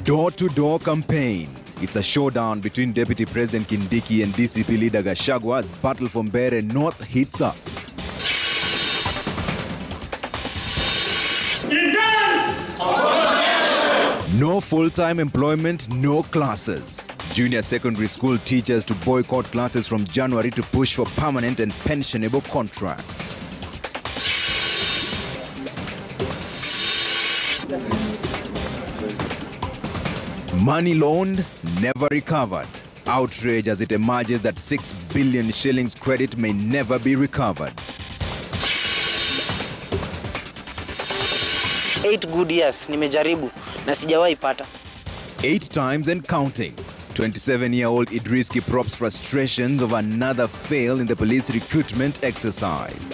Door-to-door campaign. It's a showdown between Deputy President Kindiki and DCP leader Gachagua as battle for Mbeere North heats up. No full-time employment, no classes. Junior secondary school teachers to boycott classes from January to push for permanent and pensionable contracts. Money loaned, never recovered. Outrage as it emerges that 6 billion shillings credit may never be recovered. 8 good years nimejaribu na sijawahi pata. 8 times and counting. 27-year-old Idris Kiprop's frustrations of another fail in the police recruitment exercise.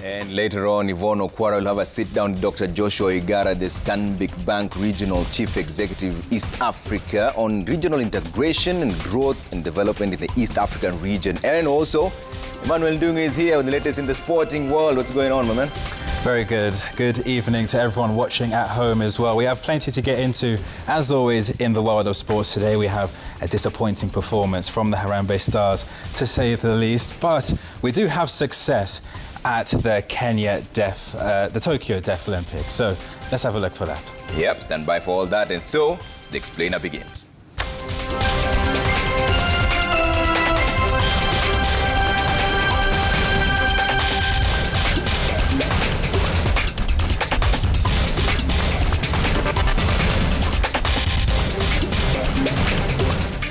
And later on, Yvonne Okwara will have a sit-down with Dr. Joshua Igara, the Stanbic Bank Regional Chief Executive East Africa, on regional integration and growth and development in the East African region. And also, Emmanuel Ndungu is here with the latest in the sporting world. What's going on, my man? Very good. Good evening to everyone watching at home as well. We have plenty to get into, as always, in the world of sports today. We have a disappointing performance from the Harambee Stars, to say the least. But we do have success at the the Tokyo Deaf Olympics. So let's have a look for that. Yep, stand by for all that. And so, the explainer begins.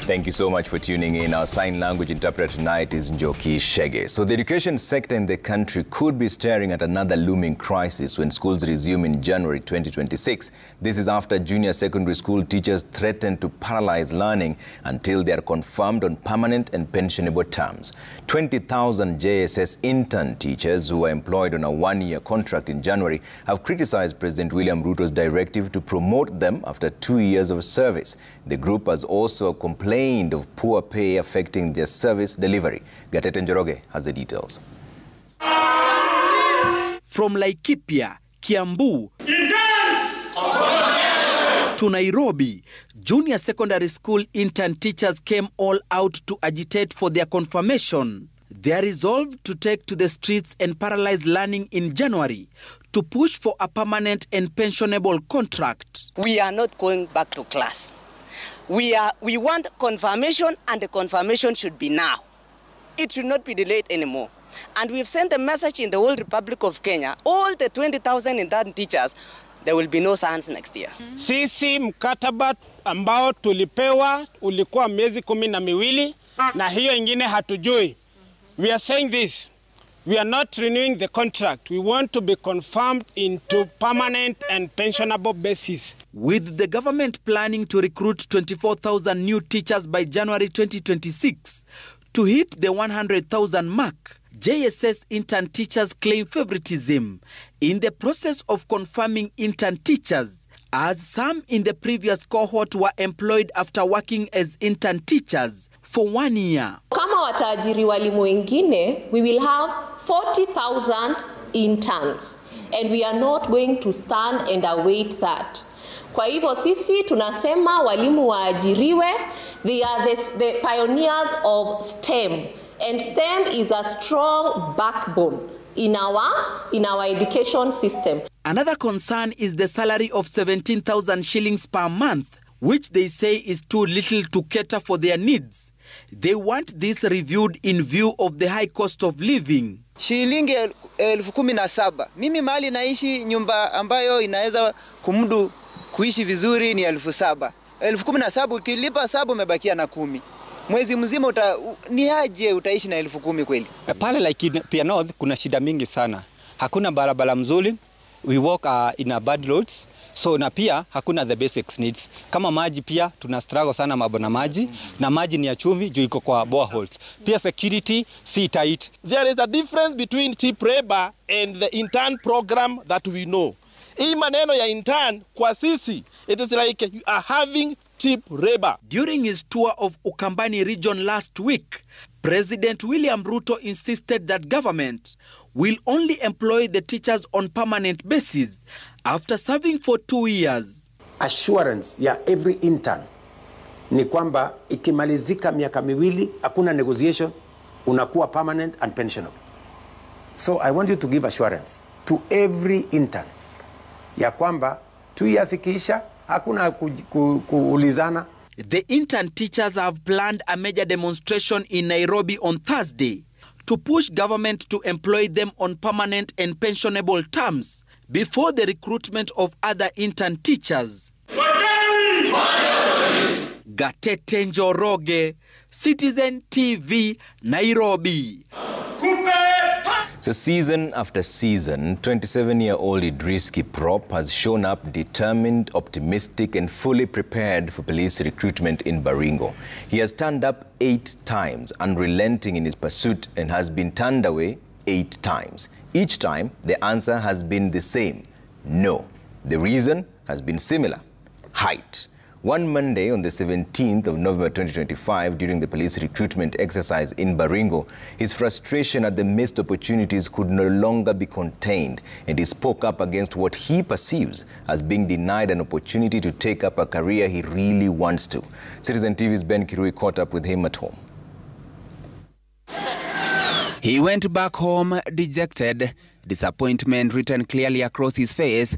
Thank you so much for tuning in. Our sign language interpreter tonight is Njoki Shege. So the education sector in the country could be staring at another looming crisis when schools resume in January 2026. This is after junior secondary school teachers threatened to paralyze learning until they are confirmed on permanent and pensionable terms. 20,000 JSS intern teachers who were employed on a one-year contract in January have criticized President William Ruto's directive to promote them after 2 years of service. The group has also complained of poor pay affecting their service delivery. Gatete Njoroge has the details. From Laikipia, Kiambu to Nairobi, junior secondary school intern teachers came all out to agitate for their confirmation. They are resolved to take to the streets and paralyze learning in January to push for a permanent and pensionable contract. We are not going back to class. We want confirmation, and the confirmation should be now. It should not be delayed anymore. And we've sent a message in the whole Republic of Kenya, all the 20,000 intern teachers, there will be no science next year. Sisi mkataba ambao tulipewa ulikuwa miezi 12 na hiyo ingine hatujui. We are saying this. We are not renewing the contract. We want to be confirmed into permanent and pensionable basis. With the government planning to recruit 24,000 new teachers by January 2026 to hit the 100,000 mark, JSS intern teachers claim favoritism in the process of confirming intern teachers, as some in the previous cohort were employed after working as intern teachers for 1 year. Kama wataajiri walimu wengine, we will have 40,000 interns, and we are not going to stand and await that. Kwa hivyo sisi tunasema walimu waajiriwe. They are the pioneers of STEM, and STEM is a strong backbone in our education system. Another concern is the salary of 17,000 shillings per month, which they say is too little to cater for their needs. They want this reviewed in view of the high cost of living. Shilingi 17,000. Mimi mahali naishi nyumba ambayo inaweza kumudu kuishi vizuri ni 7,000. 17,000 ukilipa 7 umebakia na 10. Mwezi mzima ni aje utaishi na 10,000 kweli? Pale Laikipia North kuna shida mingi sana. Hakuna barabara mzuri. We walk in a bad roads. So na pia hakuna the basics needs. Kama maji pia tuna struggle sana mambo na maji, na maji ni ya chumvi juu iko kwa boreholes. Pia security si tight. There is a difference between cheap labor and the intern program that we know. Hii maneno ya intern kwa sisi, it is like you are having cheap labor. During his tour of Ukambani region last week, President William Ruto insisted that government will only employ the teachers on permanent basis after serving for 2 years. assurance ya every intern ni kwamba ikimalizika miaka miwili hakuna negotiation, unakuwa permanent and pensionable. So I want you to give assurance to every intern ya kwamba 2 years ikiisha hakuna kuulizana. The intern teachers have planned a major demonstration in Nairobi on Thursday to push government to employ them on permanent and pensionable terms before the recruitment of other intern teachers. Gatete Njoroge, Citizen TV, Nairobi. So season after season, 27-year-old Idris Kiprop has shown up determined, optimistic and fully prepared for police recruitment in Baringo. He has turned up 8 times, unrelenting in his pursuit, and has been turned away 8 times. Each time, the answer has been the same: no. The reason has been similar: height. One Monday on the 17th of November 2025, during the police recruitment exercise in Baringo, his frustration at the missed opportunities could no longer be contained, and he spoke up against what he perceives as being denied an opportunity to take up a career he really wants to. Citizen TV's Ben Kirui caught up with him at home. He went back home dejected, disappointment written clearly across his face.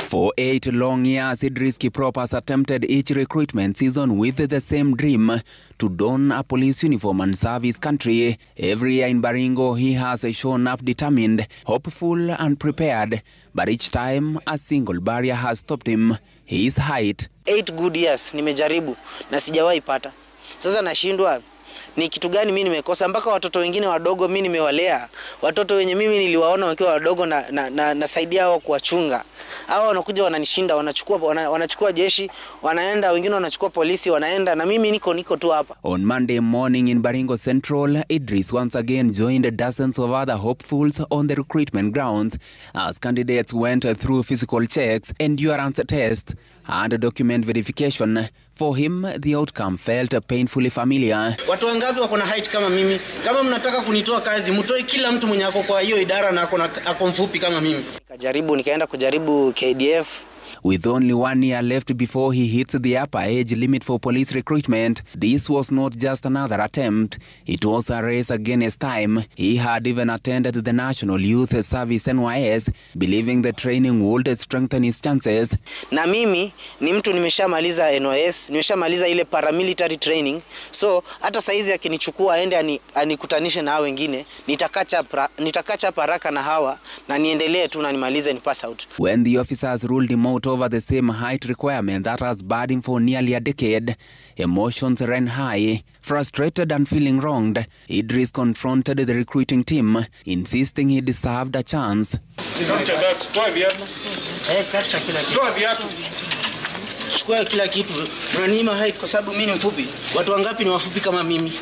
For 8 long years, Idris Kiprop has attempted each recruitment season with the same dream: to don a police uniform and serve his country. Every year in Baringo, he has shown up determined, hopeful and prepared. But each time, a single barrier has stopped him: his height. 8 good years nimejaribu na sijawahi pata. Sasa nashindwa ni kitu gani mimi nimekosa mpaka watoto wengine wadogo mimi nimewalea. Watoto wenye mimi niliwaona wakiwa wadogo na nasaidia wao kuwachunga. Hao wanakuja wananishinda, wanachukua jeshi, wanaenda, wengine wanachukua polisi, wanaenda, na mimi niko tu hapa. On Monday morning in Baringo Central, Idris once again joined dozens of other hopefuls on the recruitment grounds as candidates went through physical checks, endurance tests and document verification. For him, the outcome felt painfully familiar. Watu wangapi wako na height kama mimi? Kama mnataka kunitoa kazi, mtoe kila mtu mwenye ako kwa hiyo idara na ako mfupi kama mimi. Nikaenda kujaribu KDF. With only 1 year left before he hits the upper age limit for police recruitment, this was not just another attempt. It was a race against time. He had even attended the National Youth Service NYS, believing the training would strengthen his chances. Na mimi ni mtu nimeshamaliza NYS, nimeshamaliza ile paramilitary training. So hata saizi akinichukua aende anikutanishe na hao wengine, nitakacha haraka na hawa na niendelee tu na nimalize ni pass out. When the officers ruled him out over the same height requirement that has barred him for nearly a decade, emotions ran high. Frustrated and feeling wronged, Idris confronted the recruiting team, insisting he deserved a chance. Chukua kila kitu. Unaniima height kwa sababu mimi ni mfupi. Watu wangapi ni wafupi kama mimi?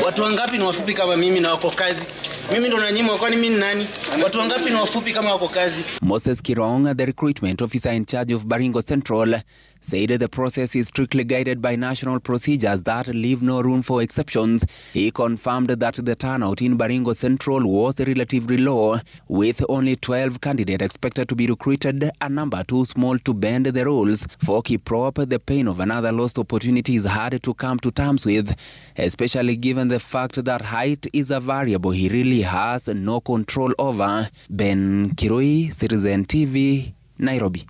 Watu wangapi ni wafupi kama mimi na wako kazi? Mimi ndo nanyima, kwani mimi ni nani? Watu wangapi ni wafupi kama wako kazi? Moses Kirong, the recruitment officer in charge of Baringo Central, said the process is strictly guided by national procedures that leave no room for exceptions. He confirmed that the turnout in Baringo Central was relatively low, with only 12 candidates expected to be recruited, a number too small to bend the rules. For Kiprop, the pain of another lost opportunity is hard to come to terms with, especially given the fact that height is a variable he really has no control over. Ben Kirui, Citizen TV, Nairobi.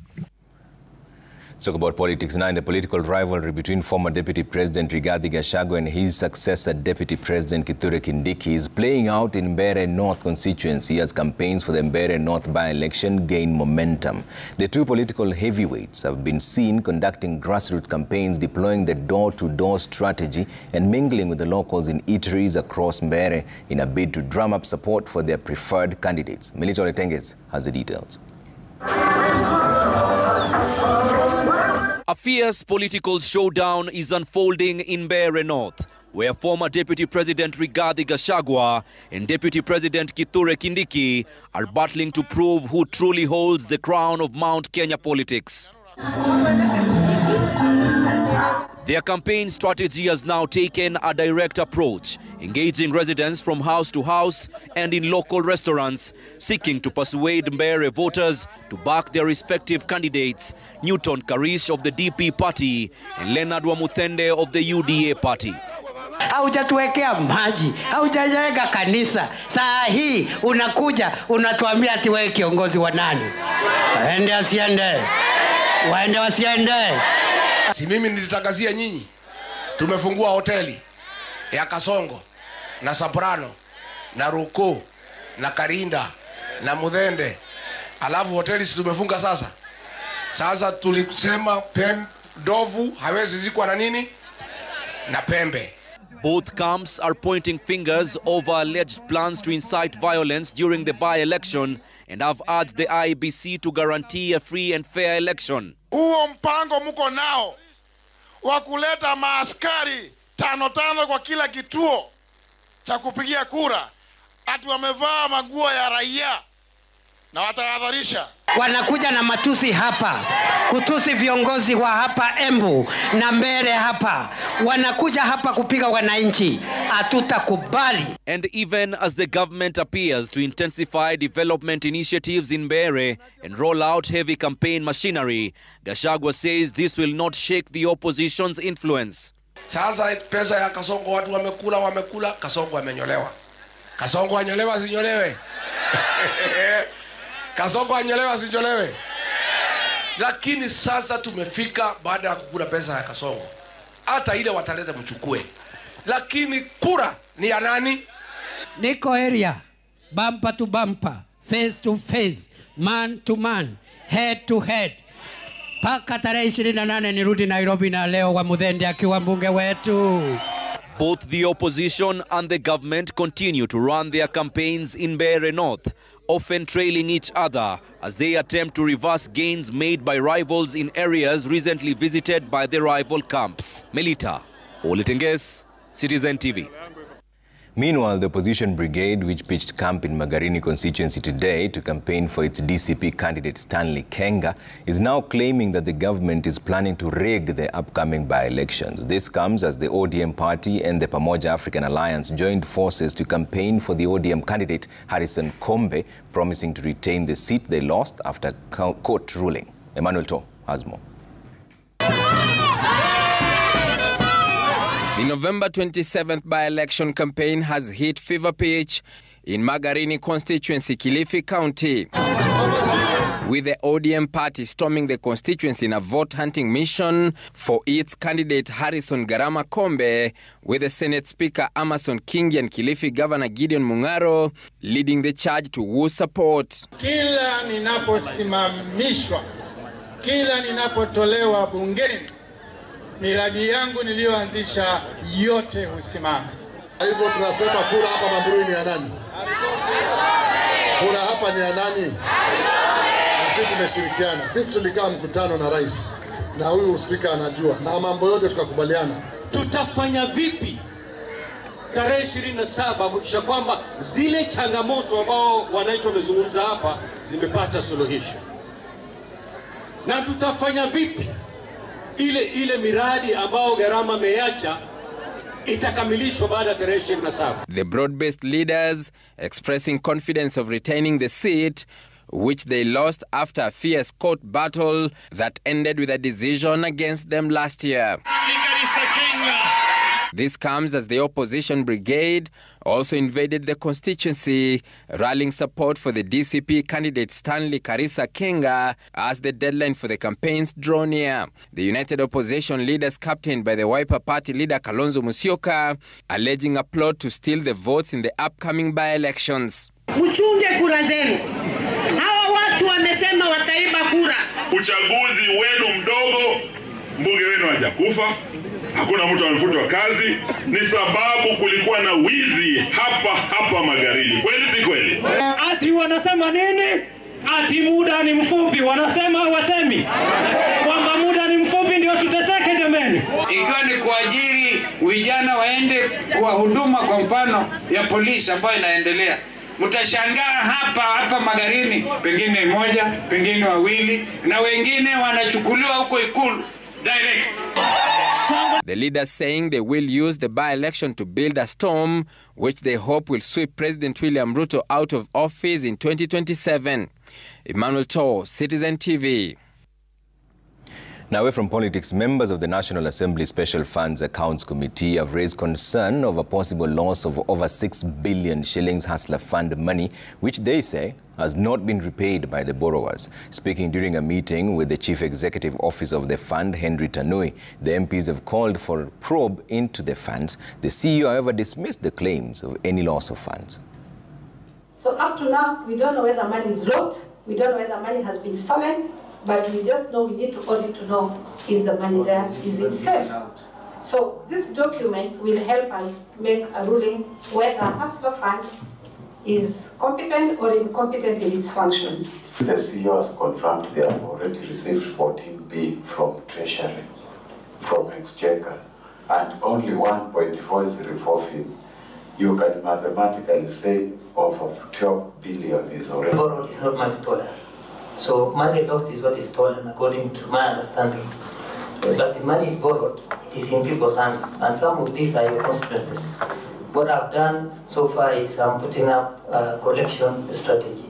Let's talk about politics now. The political rivalry between former Deputy President Rigathi Gachagua and his successor, Deputy President Kithure Kindiki, is playing out in Mbeere North constituency as campaigns for the Mbeere North by-election gain momentum. The two political heavyweights have been seen conducting grassroots campaigns, deploying the door-to-door strategy and mingling with the locals in eateries across Mbeere in a bid to drum up support for their preferred candidates. Melita Oletenges has the details. A fierce political showdown is unfolding in Mbeere North, where former Deputy President Rigathi Gachagua and Deputy President Kithure Kindiki are battling to prove who truly holds the crown of Mount Kenya politics. Their campaign strategy has now taken a direct approach, engaging residents from house to house and in local restaurants, seeking to persuade Mbeere voters to back their respective candidates, Newton Karish of the DP party and Leonard Wamuthende of the UDA party. Haujatuwekea maji, haujajenga kanisa. Saa hii unakuja unatuambia ati wewe kiongozi wa nani? Waende asiende. Waende wasiende. Si mimi nilitangazia nyinyi. Tumefungua hoteli ya Kasongo na Soprano na Ruko na Karinda na Muthende. Alafu hoteli si tumefunga sasa. Sasa tulisema ndovu hawezi zikwa na nini? Na pembe. Both camps are pointing fingers over alleged plans to incite violence during the by-election and have urged the IEBC to guarantee a free and fair election. Huo mpango mko nao wa kuleta maaskari 5 kwa kila kituo cha kupigia kura, ati wamevaa maguo ya raia na watahadharisha. Wanakuja na matusi hapa, kutusi viongozi wa hapa Embu na Mbeere hapa. Wanakuja hapa kupiga wananchi, hatutakubali. And even as the government appears to intensify development initiatives in Mbeere and roll out heavy campaign machinery, Gachagua says this will not shake the opposition's influence. Sasa pesa ya Kasongo watu wamekula, Kasongo amenyolewa. Kasongo anyolewa sinyolewe. Kasongo anyolewa sinyolewe. Lakini sasa tumefika baada ya kukula pesa ya Kasongo. Hata ile wataleta mchukue. Lakini kura ni ya nani? Niko area, bumper to bumper, face to face, man to man, head to head. Paka tarehe 28 nirudi Nairobi na leo Wamuthende akiwa mbunge wetu. Both the opposition and the government continue to run their campaigns in Mbeere North, often trailing each other as they attempt to reverse gains made by rivals in areas recently visited by the rival camps. Melita Oletenges, Citizen TV. Meanwhile, the opposition brigade, which pitched camp in Magarini constituency today to campaign for its DCP candidate Stanley Kenga, is now claiming that the government is planning to rig the upcoming by-elections. This comes as the ODM party and the Pamoja African Alliance joined forces to campaign for the ODM candidate Harrison Kombe, promising to retain the seat they lost after court ruling. Emmanuel To has more. The November 27th by-election campaign has hit fever pitch in Magarini constituency, Kilifi County, with the ODM party storming the constituency in a vote-hunting mission for its candidate Harrison Garama Kombe, with the Senate Speaker Amason Kingi and Kilifi Governor Gideon Mungaro leading the charge to woo support. Kila ninaposimamishwa, kila ninapotolewa bungeni, miradi yangu niliyoanzisha yote husimama. Hivyo tunasema kura hapa Mambrui ni ya nani? Kura hapa ni ya nani? Na sisi tumeshirikiana. Sisi tulikaa mkutano na rais na huyu spika anajua na mambo yote tukakubaliana. Tutafanya vipi tarehe 27 kuhakikisha kwamba zile changamoto ambao wananchi wamezungumza hapa zimepata suluhisho? Na tutafanya vipi ile miradi ambao Garama ameacha itakamilishwa baada ya tarehe 27? The broad-based leaders expressing confidence of retaining the seat, which they lost after a fierce court battle that ended with a decision against them last year. This comes as the opposition brigade also invaded the constituency, rallying support for the DCP candidate Stanley Karisa Kenga as the deadline for the campaigns draw near. The united opposition leaders, captained by the Wiper Party leader Kalonzo Musyoka, alleging a plot to steal the votes in the upcoming by-elections. Mchunge kura zenu. Hawa watu wamesema wataiba kura. Uchaguzi wenu mdogo, mbunge wenu hajakufa. Hakuna mtu amefutwa kazi, ni sababu kulikuwa na wizi hapa Magarini. Kweli si kweli? Ati wanasema nini? Ati muda ni mfupi. Wanasema wasemi kwamba muda ni mfupi ndio tuteseke jameni. Ikiwa ni kuajiri vijana waende kwa huduma kwa mfano ya polisi ambayo inaendelea. Mtashangaa hapa Magarini pengine moja, pengine wawili na wengine wanachukuliwa huko Ikulu direct. The leaders saying they will use the by-election to build a storm, which they hope will sweep President William Ruto out of office in 2027. Emmanuel Tor, Citizen TV. Now, away from politics, members of the National Assembly Special Funds Accounts Committee have raised concern over possible loss of over 6 billion shillings Hustler Fund money, which they say has not been repaid by the borrowers. Speaking during a meeting with the Chief Executive Officer of the fund, Henry Tanui, the MPs have called for a probe into the funds. The CEO, however, dismissed the claims of any loss of funds. So up to now, we don't know whether money is lost, we don't know whether money has been stolen, but we just know we need to audit to know, is the money there, is it safe? So these documents will help us make a ruling whether Hustler Fund is competent or incompetent in its functions. The CEO has confirmed they have already received 14 billion from Treasury, from Exchequer, and only 1.4 is revolving. You can mathematically say over 12 billion is already borrowed. Is not money stolen. So money lost is what is stolen, according to my understanding. But the money is borrowed, it is in people's hands, and some of these are your consequences. What I've done so far is I'm putting up a collection strategy.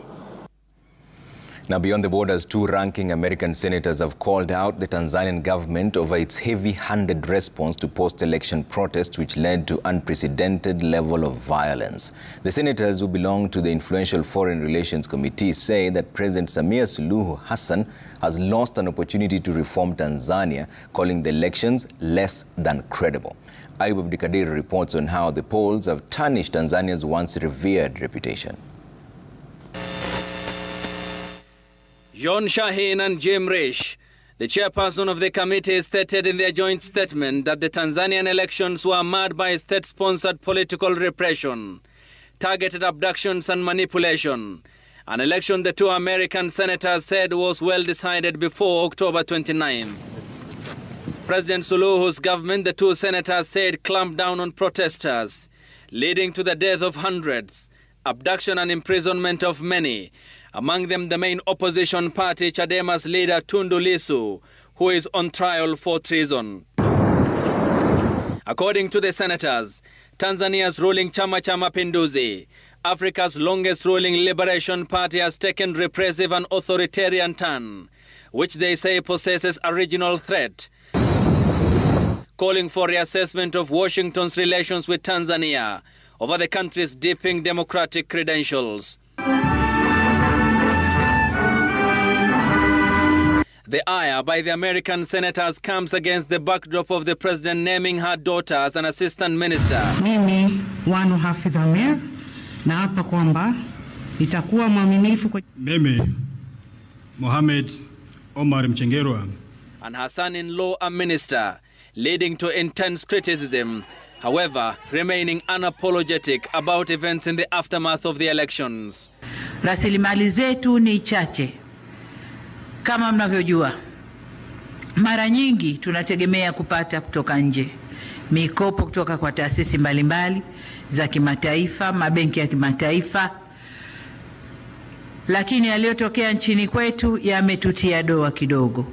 Now, beyond the borders, two ranking American senators have called out the Tanzanian government over its heavy-handed response to post-election protests, which led to unprecedented level of violence. The senators, who belong to the influential Foreign Relations Committee, say that President Samia Suluhu Hassan has lost an opportunity to reform Tanzania, calling the elections less than credible. Ayub Abdikadir reports on how the polls have tarnished Tanzania's once revered reputation. John Shaheen and Jim Risch, the chairperson of the committee, stated in their joint statement that the Tanzanian elections were marred by state-sponsored political repression, targeted abductions and manipulation. An election the two American senators said was well decided before October 29. President Suluhu's government, the two senators said, clamped down on protesters, leading to the death of hundreds, abduction and imprisonment of many, among them the main opposition party, Chadema's leader Tundu Lissu, who is on trial for treason. According to the senators, Tanzania's ruling Chama cha Mapinduzi, Africa's longest ruling Liberation Party, has taken repressive and authoritarian turn, which they say possesses a regional threat, calling for reassessment of Washington's relations with Tanzania over the country's deepening democratic credentials. The ire by the American senators comes against the backdrop of the president naming her daughter as an assistant minister. Mimi Wanu Hafidh Amir naapa kwamba nitakuwa mwaminifu kwa Mimi Mohamed Omar Mchengerwa and her son-in-law a minister, leading to intense criticism, however remaining unapologetic about events in the aftermath of the elections. Rasilimali zetu ni chache. Kama mnavyojua, mara nyingi tunategemea kupata kutoka nje, mikopo kutoka kwa taasisi mbalimbali za kimataifa, mabenki ya kimataifa, lakini yaliyotokea nchini kwetu yametutia doa kidogo.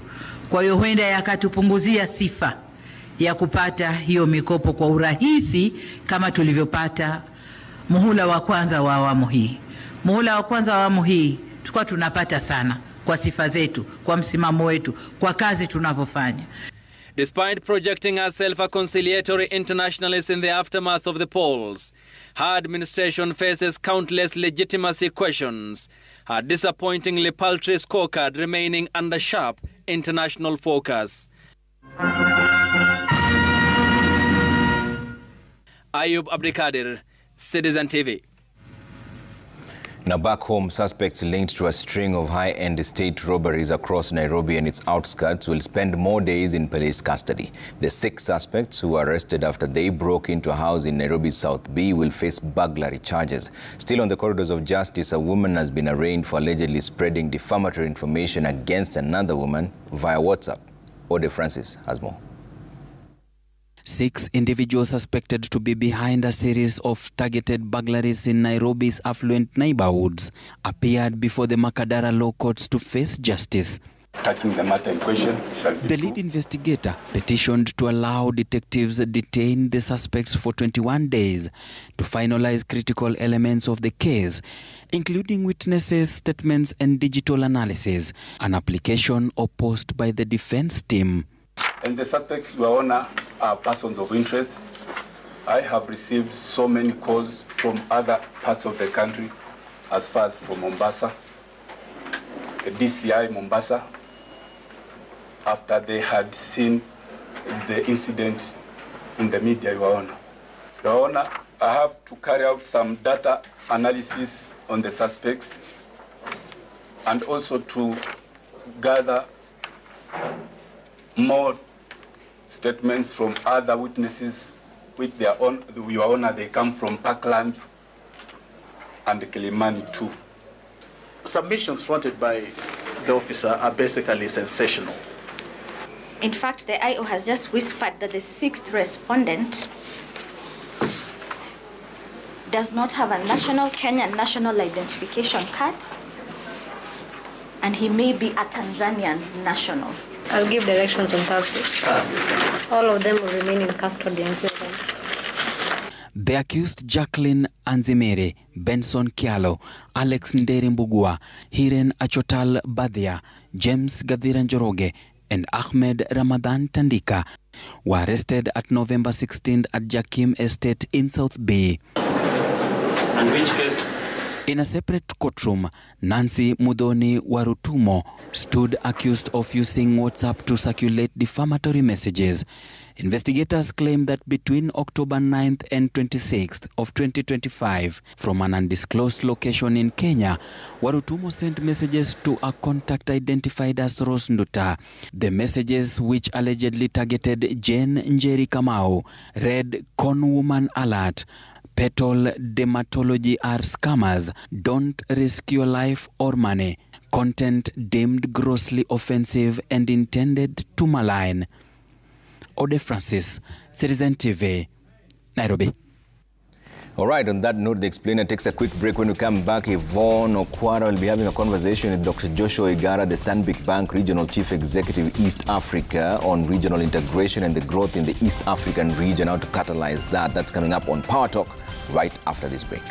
Kwa hiyo huenda yakatupunguzia sifa ya kupata hiyo mikopo kwa urahisi kama tulivyopata muhula wa kwanza wa awamu hii. Muhula wa kwanza wa awamu hii tulikuwa tunapata sana kwa sifa zetu, kwa msimamo wetu, kwa kazi tunavyofanya. Despite projecting herself a conciliatory internationalist in the aftermath of the polls, her administration faces countless legitimacy questions, her disappointingly paltry scorecard remaining under sharp international focus. Ayub Abdikadir, Citizen TV. Now back home, suspects linked to a string of high-end estate robberies across Nairobi and its outskirts will spend more days in police custody. The 6 suspects who were arrested after they broke into a house in Nairobi's South B will face burglary charges. Still on the corridors of justice, a woman has been arraigned for allegedly spreading defamatory information against another woman via WhatsApp. Ode Francis has more. 6 individuals suspected to be behind a series of targeted burglaries in Nairobi's affluent neighborhoods appeared before the Makadara law courts to face justice. touching the matter in question shall be The lead investigator petitioned to allow detectives detain the suspects for 21 days to finalize critical elements of the case, including witnesses' statements and digital analysis, an application opposed by the defense team. And the suspects, Your Honor, are persons of interest. I have received so many calls from other parts of the country, as far as from Mombasa, the DCI Mombasa, after they had seen the incident in the media, Your Honor. Your Honor, I have to carry out some data analysis on the suspects and also to gather more statements from other witnesses with their own, Your Honor, they come from Parklands and Kilimani too. Submissions fronted by the officer are basically sensational. In fact, the IO has just whispered that the 6th respondent does not have a Kenyan national identification card, and he may be a Tanzanian national. I'll give directions on Thursday. All of them will remain in custody until then. The accused Jacqueline Anzimere, Benson Kialo, Alex Nderi Mbugua, Hiren Achotal Badhia, James Gadhira Njoroge, and Ahmed Ramadan Tandika were arrested at November 16th at Jakim Estate in South Bay. And which case? In a separate courtroom, Nancy Mudhoni Warutumo stood accused of using WhatsApp to circulate defamatory messages. Investigators claim that between October 9th and 26th of 2025, from an undisclosed location in Kenya, Warutumo sent messages to a contact identified as Rose Nduta. The messages, which allegedly targeted Jane Njeri Kamau, read "Conwoman alert. Petal dermatology are scammers. Don't risk your life or money." Content deemed grossly offensive and intended to malign. Ode Francis, Citizen TV, Nairobi. All right, on that note, the explainer takes a quick break. When we come back, Yvonne Okwara will be having a conversation with Dr. Joshua Igara, the Stanbic Bank Regional Chief Executive, East Africa, on regional integration and the growth in the East African region, how to catalyze that. That's coming up on Power Talk right after this break.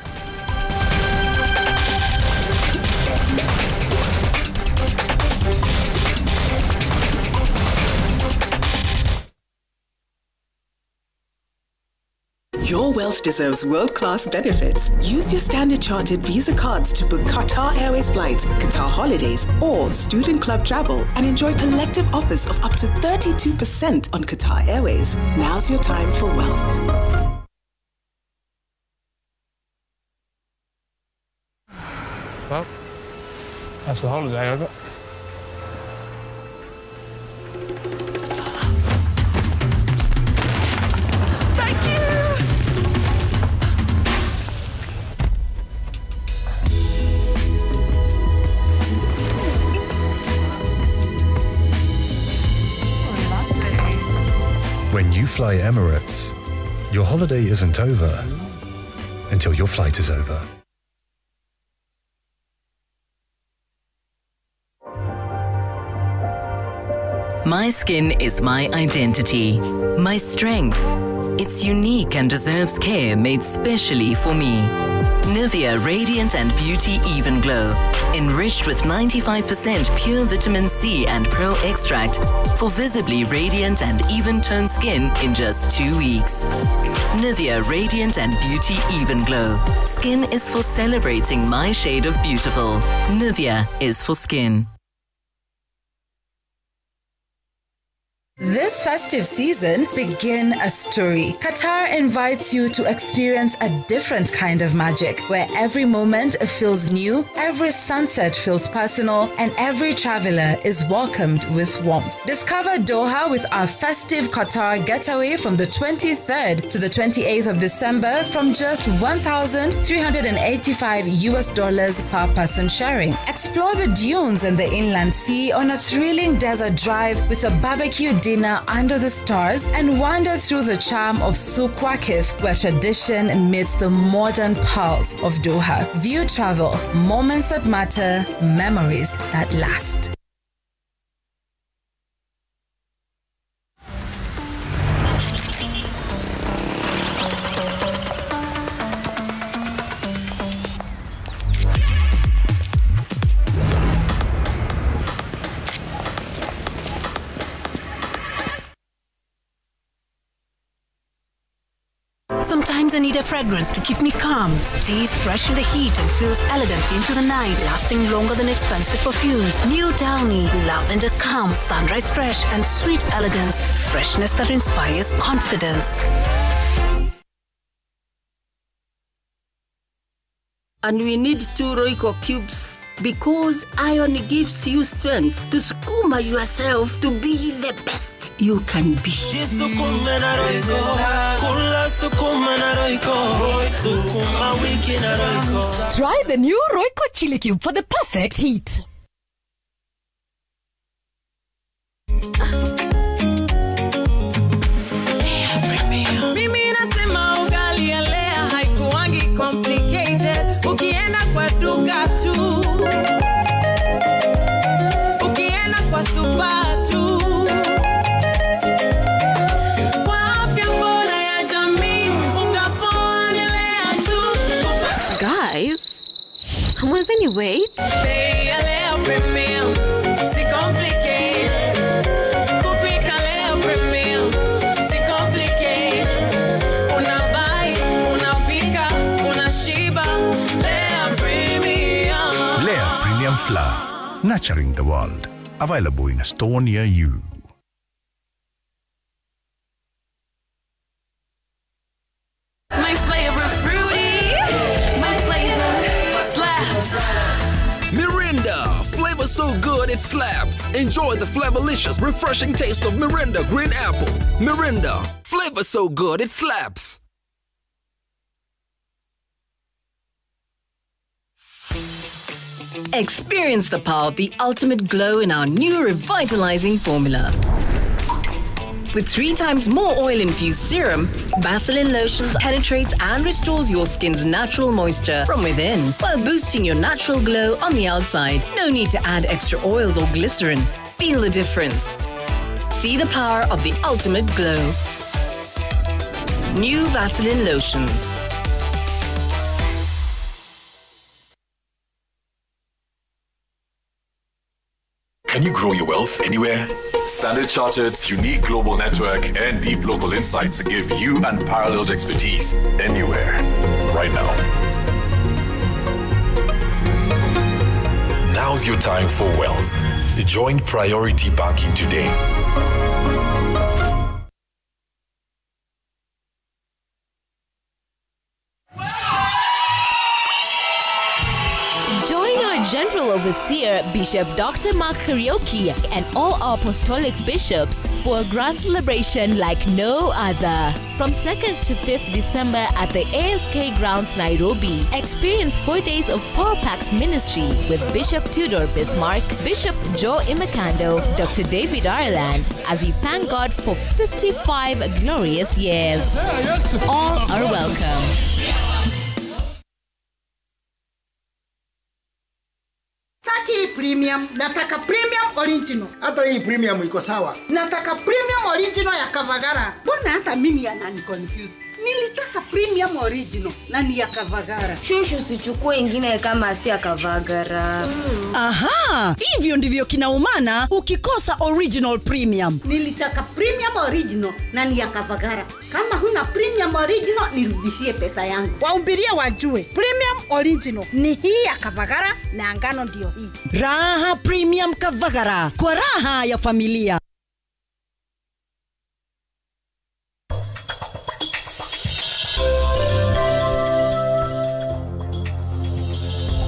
Your wealth deserves world-class benefits. Use your Standard Chartered Visa cards to book Qatar Airways flights, Qatar holidays, or student club travel and enjoy collective offers of up to 32% on Qatar Airways. Now's your time for wealth. Well, that's the holiday over. When you fly Emirates, your holiday isn't over until your flight is over. My skin is my identity, my strength. It's unique and deserves care made specially for me. Nivea Radiant and Beauty Even Glow, enriched with 95% pure vitamin C and pearl extract for visibly radiant and even-toned skin in just 2 weeks. Nivea Radiant and Beauty Even Glow. Skin is for celebrating my shade of beautiful. Nivea is for skin. This festive season, begin a story. Qatar invites you to experience a different kind of magic, where every moment feels new, every sunset feels personal, and every traveler is welcomed with warmth. Discover Doha with our festive Qatar getaway from the 23rd to the 28th of December from just $1,385 per person sharing. Explore the dunes and the inland sea on a thrilling desert drive with a barbecue dinner under the stars and wander through the charm of Souq Waqif, where tradition meets the modern pearls of Doha. View travel, moments that matter, memories that last. Sometimes I need a fragrance to keep me calm, stays fresh in the heat and feels elegant into the night, lasting longer than expensive perfumes. New Downy, lavender calm, sunrise fresh and sweet elegance, freshness that inspires confidence. And we need 2 Royco cubes because iron gives you strength to sukuma yourself to be the best you can be. Try the new Royco Chili Cube for the perfect heat. Mimi nasema ugali ya Lea haikuwangi complicated. Ukienda kwa duka tu, ukienda kwa supa tu, kwa afya bora ya jamii, ungapoa ni Lea tu. Guys, mwezeni wait? Bei ya Lea Premium, si complicated. Kupika Lea Premium, si complicated. Unabai, unapika, unashiba. Lea Premium. Lea Premium Flour, nurturing the world. Available in a store near you. My flavor fruity, my flavor slaps. Mirinda, flavor so good it slaps. Enjoy the flavorlicious, refreshing taste of Mirinda Green Apple. Mirinda, flavor so good it slaps. Experience the power of the ultimate glow in our new revitalizing formula. With 3 times more oil-infused serum, Vaseline Lotions penetrates and restores your skin's natural moisture from within while boosting your natural glow on the outside. No need to add extra oils or glycerin. Feel the difference. See the power of the ultimate glow. New Vaseline Lotions. Can you grow your wealth anywhere? Standard Chartered's unique global network and deep local insights give you unparalleled expertise anywhere, right now. Now's your time for wealth. Join Priority Banking today. Join our General Overseer, Bishop Dr. Mark Karioki, and all apostolic bishops for a grand celebration like no other. From 2nd to 5th December at the ASK Grounds, Nairobi, experience 4 days of power-packed ministry with Bishop Tudor Bismarck, Bishop Joe Imakando, Dr. David Ireland, as we thank God for 55 glorious years. All are welcome. Taki premium, nataka premium original. Hata hii premium iko sawa. Nataka premium original ya Kavagara. Mbona hata mimi anani confuse? Nilitaka premium original na ni ya Kavagara. Shushu sichukue ingine kama si ya Kavagara. Aha, hivyo ndivyo kinaumana ukikosa original premium. Nilitaka premium original na ni ya Kavagara. Kama huna premium original nirudishie pesa yangu. Waumbiria wajue. Premium original ni hii ya Kavagara na ngano ndio hii. Raha Premium Kavagara, kwa raha ya familia.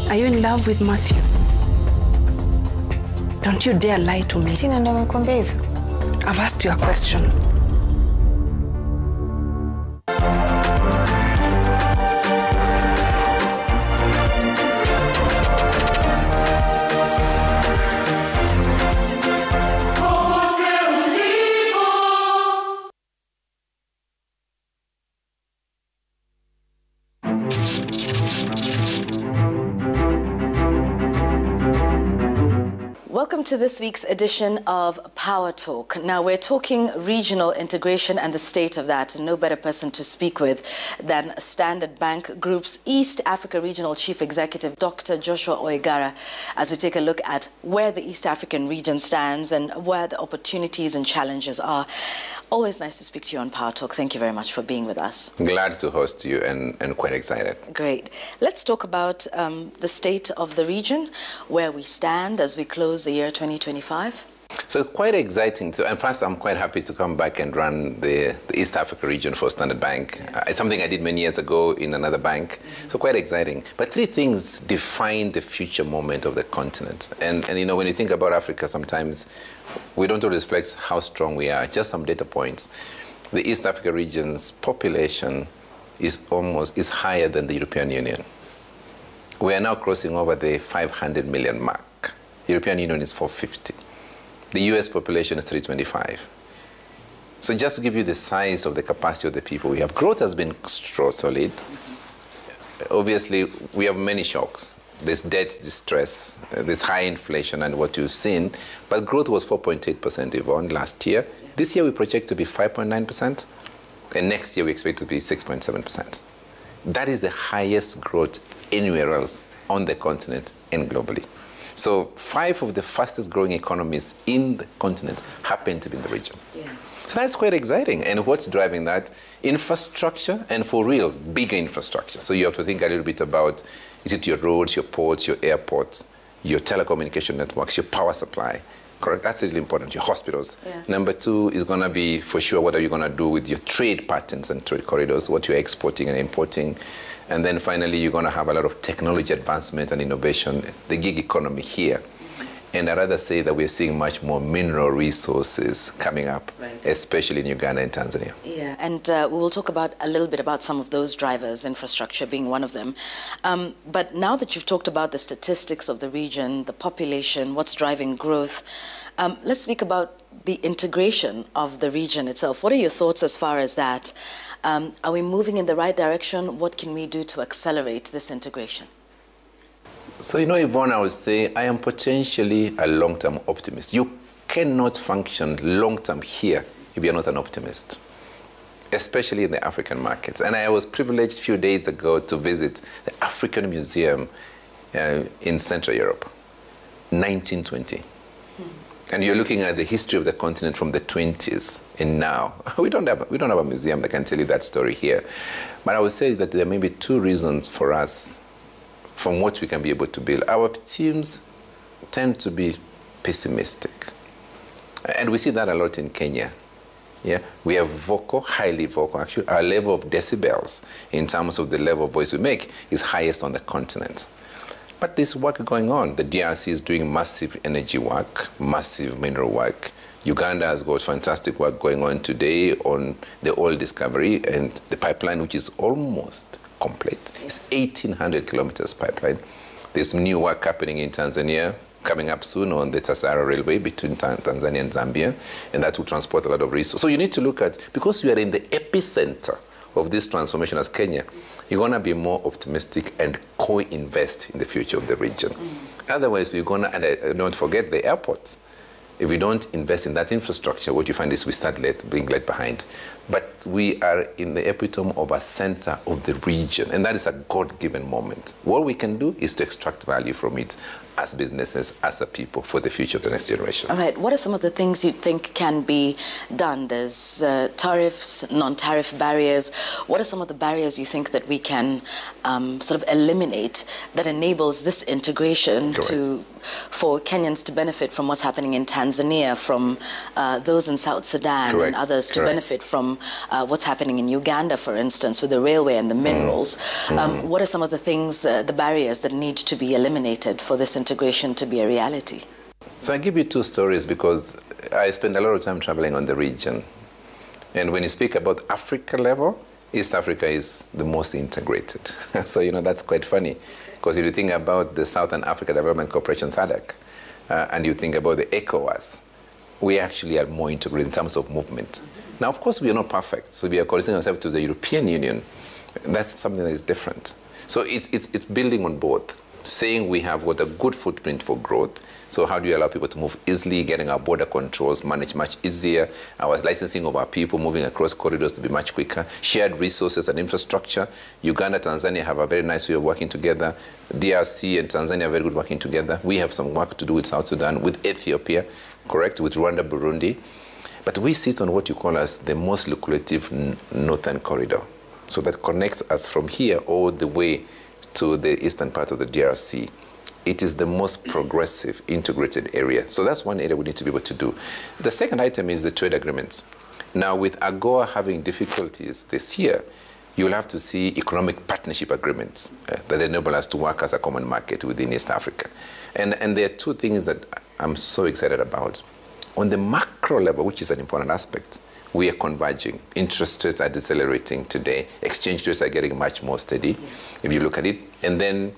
Are you in love with Matthew? Don't you dare lie to me. Tina ndo amekwambia hivyo. I've asked you a question. Welcome to this week's edition of Power Talk. Now, we're talking regional integration and the state of that. No better person to speak with than Standard Bank Group's East Africa Regional Chief Executive, Dr. Joshua Oigara, as we take a look at where the East African region stands and where the opportunities and challenges are. Always nice to speak to you on Power Talk. Thank you very much for being with us. Glad to host you and quite excited. Great. Let's talk about the state of the region, where we stand as we close the year 2025. So quite exciting too. And first, I'm quite happy to come back and run the East Africa region for Standard Bank. It's something I did many years ago in another bank. So quite exciting. But three things define the future moment of the continent. And you know, when you think about Africa, sometimes we don't always reflect how strong we are. Just some data points. The East Africa region's population is higher than the European Union. We are now crossing over the 500 million mark. European Union is 450. The US population is 325. So just to give you the size of the capacity of the people we have, growth has been solid. Obviously, we have many shocks. There's debt distress, there's high inflation and what you've seen, but growth was 4.8% Yvonne last year. This year we project to be 5.9%, and next year we expect to be 6.7%. That is the highest growth anywhere else on the continent and globally. So 5 of the fastest growing economies in the continent happen to be in the region. Yeah. So that's quite exciting. And what's driving that? Infrastructure, and for real, bigger infrastructure. So you have to think a little bit about, is it your roads, your ports, your airports, your telecommunication networks, your power supply? Correct? That's really important. Your hospitals. Yeah. Number 2 is going to be, for sure, what are you going to do with your trade patterns and trade corridors, what you're exporting and importing. And then finally, you're going to have a lot of technology advancement and innovation, the gig economy here. And I'd rather say that we're seeing much more mineral resources coming up, right, especially in Uganda and Tanzania. Yeah, and we will talk a little bit about some of those drivers, infrastructure being one of them. But now that you've talked about the statistics of the region, the population, what's driving growth, let's speak about the integration of the region itself. What are your thoughts as far as that? Are we moving in the right direction? What can we do to accelerate this integration? So, you know, Yvonne, I would say I am potentially a long-term optimist. You cannot function long-term here if you're not an optimist, especially in the African markets. And I was privileged a few days ago to visit the African Museum in Central Europe, 1920. And you're looking at the history of the continent from the 20s and now. We don't have a museum that can tell you that story here. But I would say that there may be 2 reasons for us from what we can be able to build. Our teams tend to be pessimistic. And we see that a lot in Kenya. Yeah, we have vocal, highly vocal. Actually, our level of decibels in terms of the level of voice we make is highest on the continent. But there's work going on. The DRC is doing massive energy work, massive mineral work. Uganda has got fantastic work going on today on the oil discovery and the pipeline, which is almost complete. It's 1,800 kilometers pipeline. There's new work happening in Tanzania, coming up soon on the Tasara Railway between Tanzania and Zambia, and that will transport a lot of resources. So you need to look at, because we are in the epicenter of this transformation as Kenya, you're going to be more optimistic and co-invest in the future of the region. Otherwise, we're going to, and don't forget the airports. If we don't invest in that infrastructure, what you find is we start being left behind. But we are in the epitome of a center of the region, and that is a God-given moment. What we can do is to extract value from it as businesses, as a people, for the future of the next generation. All right. What are some of the things you think can be done? There's tariffs, non-tariff barriers. What are some of the barriers you think that we can sort of eliminate that enables this integration for Kenyans to benefit from what's happening in Tanzania, from those in South Sudan and others to benefit from what's happening in Uganda, for instance, with the railway and the minerals? What are some of the things, the barriers that need to be eliminated for this integration to be a reality? So I give you 2 stories because I spend a lot of time traveling on the region. And when you speak about Africa level, East Africa is the most integrated. So, you know, that's quite funny. Because if you think about the Southern Africa Development Corporation, SADC, and you think about the ECOWAS, we actually are more integrated in terms of movement. Now, of course, we are not perfect. So we are coordinating ourselves to the European Union. That's something that is different. So it's building on both, saying we have got a good footprint for growth. So how do you allow people to move easily, getting our border controls managed much easier, our licensing of our people moving across corridors to be much quicker, shared resources and infrastructure. Uganda, Tanzania have a very nice way of working together. DRC and Tanzania are very good working together. We have some work to do with South Sudan, with Ethiopia, correct, with Rwanda, Burundi. But we sit on what you call as the most lucrative northern corridor. So that connects us from here all the way to the eastern part of the DRC. It is the most progressive, integrated area. So that's one area we need to be able to do. The second item is the trade agreements. Now, with AGOA having difficulties this year, you'll have to see economic partnership agreements that enable us to work as a common market within East Africa. And there are two things that I'm so excited about. On the macro level, which is an important aspect, we are converging. Interest rates are decelerating today. Exchange rates are getting much more steady, if you look at it. And then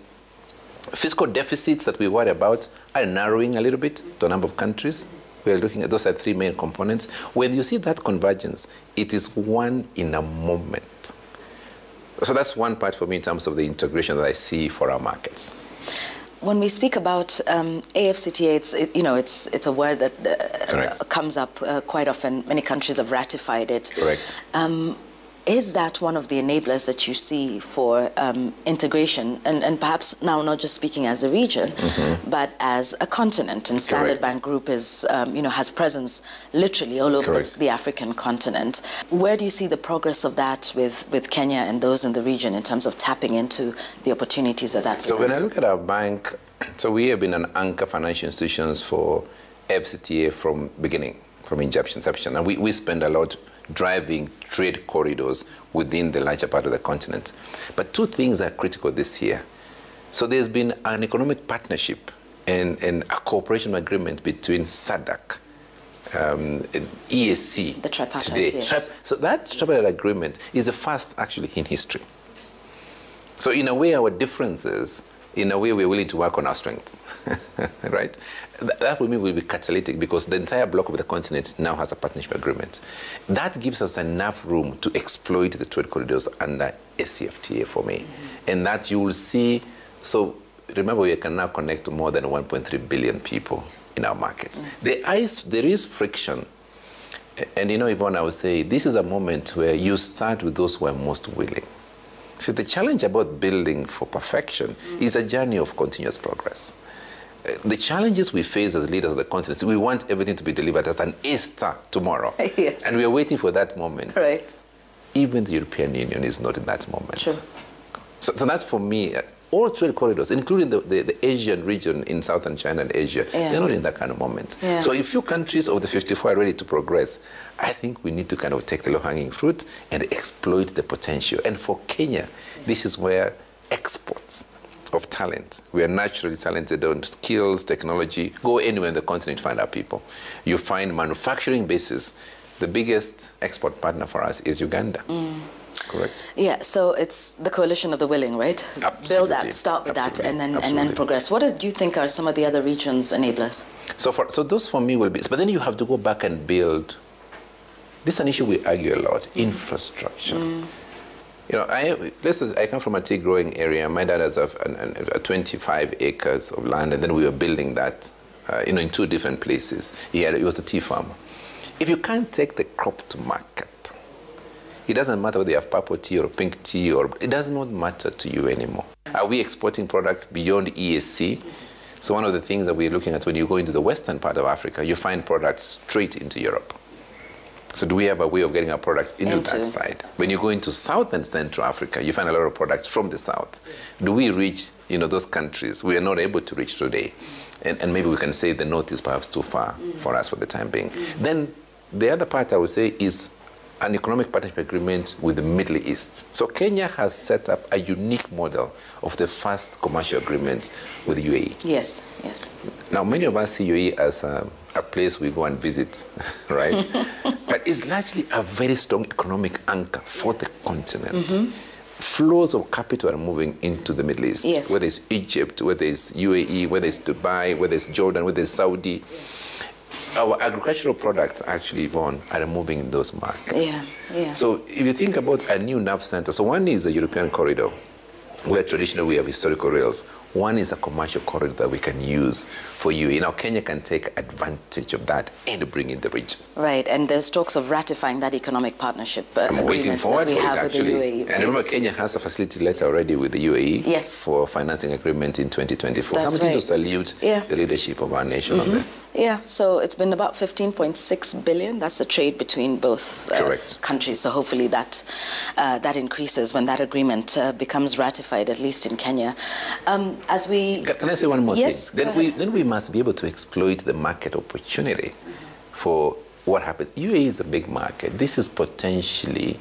fiscal deficits that we worry about are narrowing a little bit to a number of countries. We are looking at those are three main components. When you see that convergence, it is one in a moment. So that's one part for me in terms of the integration that I see for our markets. When we speak about AfCFTA, it's a word that comes up quite often. Many countries have ratified it. Correct. Is that one of the enablers that you see for integration, and perhaps now not just speaking as a region, but as a continent? And Standard Bank Group is, has presence literally all over the African continent. Where do you see the progress of that with Kenya and those in the region in terms of tapping into the opportunities that presents? So when I look at our bank, so we have been an anchor financial institutions for AfCFTA from beginning, from inception, and we spend a lot driving trade corridors within the larger part of the continent. But two things are critical this year. So there's been an economic partnership and a cooperation agreement between SADC and EAC the tripartite, today. Yes. So that tripartite agreement is the first actually in history. So in a way, our differences, in a way, we're willing to work on our strengths, right? That for me will be catalytic because the entire block of the continent now has a partnership agreement. That gives us enough room to exploit the trade corridors under AfCFTA for me. And that you will see, so remember we can now connect to more than 1.3 billion people in our markets. There is friction. And Yvonne, I would say this is a moment where you start with those who are most willing. So the challenge about building for perfection is a journey of continuous progress. The challenges we face as leaders of the continent, we want everything to be delivered as an A-star tomorrow. Yes. And we are waiting for that moment. Right. Even the European Union is not in that moment. True. So that's for me, all trade corridors, including the Asian region in southern China and Asia, they're not in that kind of moment. Yeah. So if few countries of the 54 are ready to progress, I think we need to kind of take the low-hanging fruit and exploit the potential. And for Kenya, this is where exports of talent, we are naturally talented on skills, technology, go anywhere in the continent, find our people. You find manufacturing bases. The biggest export partner for us is Uganda. Correct. Yeah, so it's the coalition of the willing, right? Absolutely. Build that, start with that, and then progress. What do you think are some of the other regions' enablers? So those for me will be, but then you have to go back and build. This is an issue we argue a lot, infrastructure. I come from a tea growing area. My dad has a 25 acres of land, and then we were building that, in two different places. He was a tea farmer. If you can't take the crop to market, it doesn't matter whether you have purple tea or pink tea, it does not matter to you anymore. Are we exporting products beyond EAC? So one of the things that we're looking at when you go into the western part of Africa, you find products straight into Europe. So do we have a way of getting our products into that side? When you go into South and Central Africa, you find a lot of products from the south. Do we reach, those countries we are not able to reach today? And maybe we can say the north is perhaps too far for us for the time being. Then the other part I would say is an economic partnership agreement with the Middle East. So Kenya has set up a unique model of the first commercial agreements with the UAE. Yes, yes. Now, many of us see UAE as a place we go and visit, right? But it's largely a very strong economic anchor for the continent. Flows of capital are moving into the Middle East, whether it's Egypt, whether it's UAE, whether it's Dubai, whether it's Jordan, whether it's Saudi. Our agricultural products actually, Yvonne, are moving in those markets. Yeah. So if you think about a new nerve center, so one is the European corridor, where traditionally we have historical rails. One is a commercial corridor that we can use for UAE. Now, Kenya can take advantage of that and bring in the region. Right, and there's talks of ratifying that economic partnership I'm waiting forward that we for it, have actually. with the UAE. Right? And remember, Kenya has a facility letter already with the UAE yes. for financing agreement in 2024. That's Something right. to salute the leadership of our nation on this. Yeah, so it's been about 15.6 billion. That's the trade between both countries. So hopefully that that increases when that agreement becomes ratified, at least in Kenya. As we can I say one more yes, thing? Then we must be able to exploit the market opportunity for what happens. UAE is a big market. This is potentially,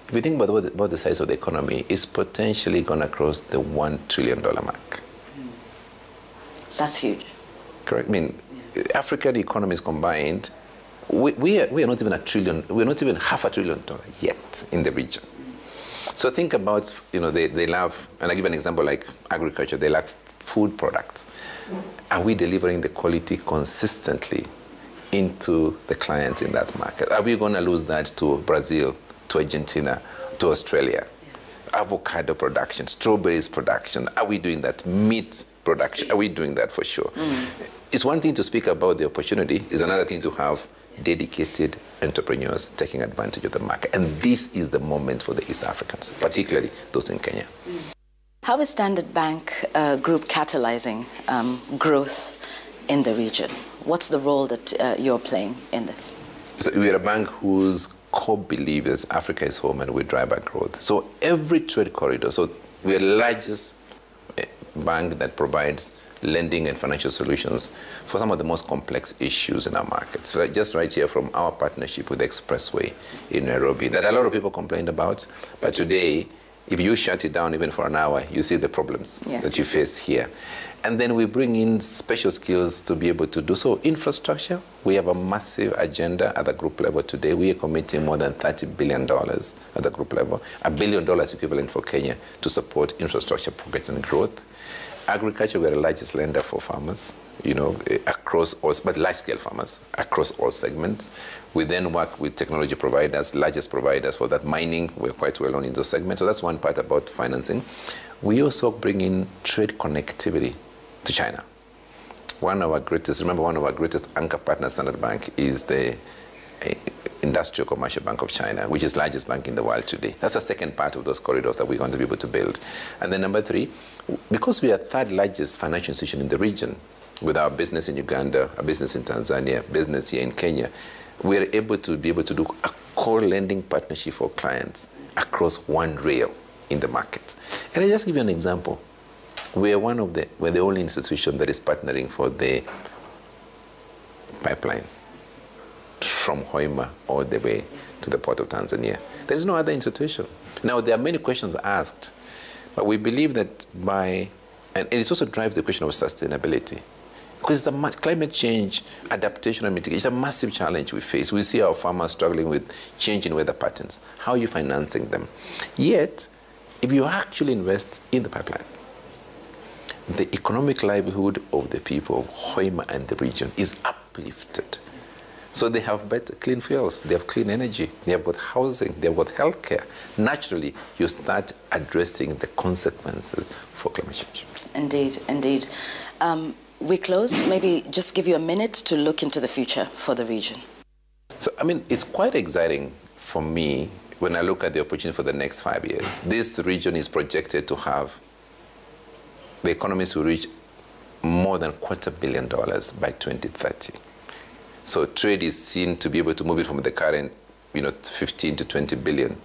if you think about the size of the economy, it's potentially going to cross the $1 trillion mark. That's huge. Correct. I mean, African economies combined, we are not even $1 trillion. We're not even $500 billion yet in the region. So think about, they love, and I give an example like agriculture. They love food products. Are we delivering the quality consistently into the clients in that market? Are we going to lose that to Brazil, to Argentina, to Australia? Avocado production, strawberries production. Are we doing that? Meat production. Are we doing that for sure? It's one thing to speak about the opportunity. It's another thing to have dedicated entrepreneurs taking advantage of the market. And this is the moment for the East Africans, particularly those in Kenya. How is Standard Bank Group catalyzing growth in the region? What's the role that you're playing in this? So we're a bank whose core belief is Africa is home and we drive our growth. So every trade corridor, so we're the largest bank that provides lending and financial solutions for some of the most complex issues in our markets. So just right here from our partnership with the Expressway in Nairobi that a lot of people complained about, but today, if you shut it down even for an hour, you see the problems that you face here. And then we bring in special skills to be able to do so. Infrastructure, we have a massive agenda at the group level today. We are committing more than $30 billion at the group level, $1 billion equivalent for Kenya to support infrastructure progression and growth. Agriculture, we're the largest lender for farmers, across all, but large-scale farmers, across all segments. We then work with technology providers, largest providers for that. Mining, we're quite well known in those segments. So that's one part about financing. We also bring in trade connectivity to China. One of our greatest anchor partners, Standard Bank, is the Industrial Commercial Bank of China, which is the largest bank in the world today. That's the second part of those corridors that we're going to be able to build. And then number three, because we are third largest financial institution in the region, with our business in Uganda, our business in Tanzania, business here in Kenya, we're able to do a core lending partnership for clients across one rail in the market. And I'll just give you an example. We're the only institution that is partnering for the pipeline from Hoima all the way to the port of Tanzania. There's no other institution. Now, there are many questions asked, but we believe that and it also drives the question of sustainability. Because it's climate change, adaptation and mitigation. It's a massive challenge we face. We see our farmers struggling with changing weather patterns. How are you financing them? Yet, if you actually invest in the pipeline, the economic livelihood of the people of Hoima and the region is uplifted. So they have better clean fuels, they have clean energy, they have got housing, they have got healthcare. Naturally, you start addressing the consequences for climate change. Indeed, indeed. We close, maybe just give you a minute to look into the future for the region. So, it's quite exciting for me when I look at the opportunity for the next 5 years. This region is projected to have, the economies will reach more than $250 million by 2030. So trade is seen to be able to move it from the current, 15 to 20 billion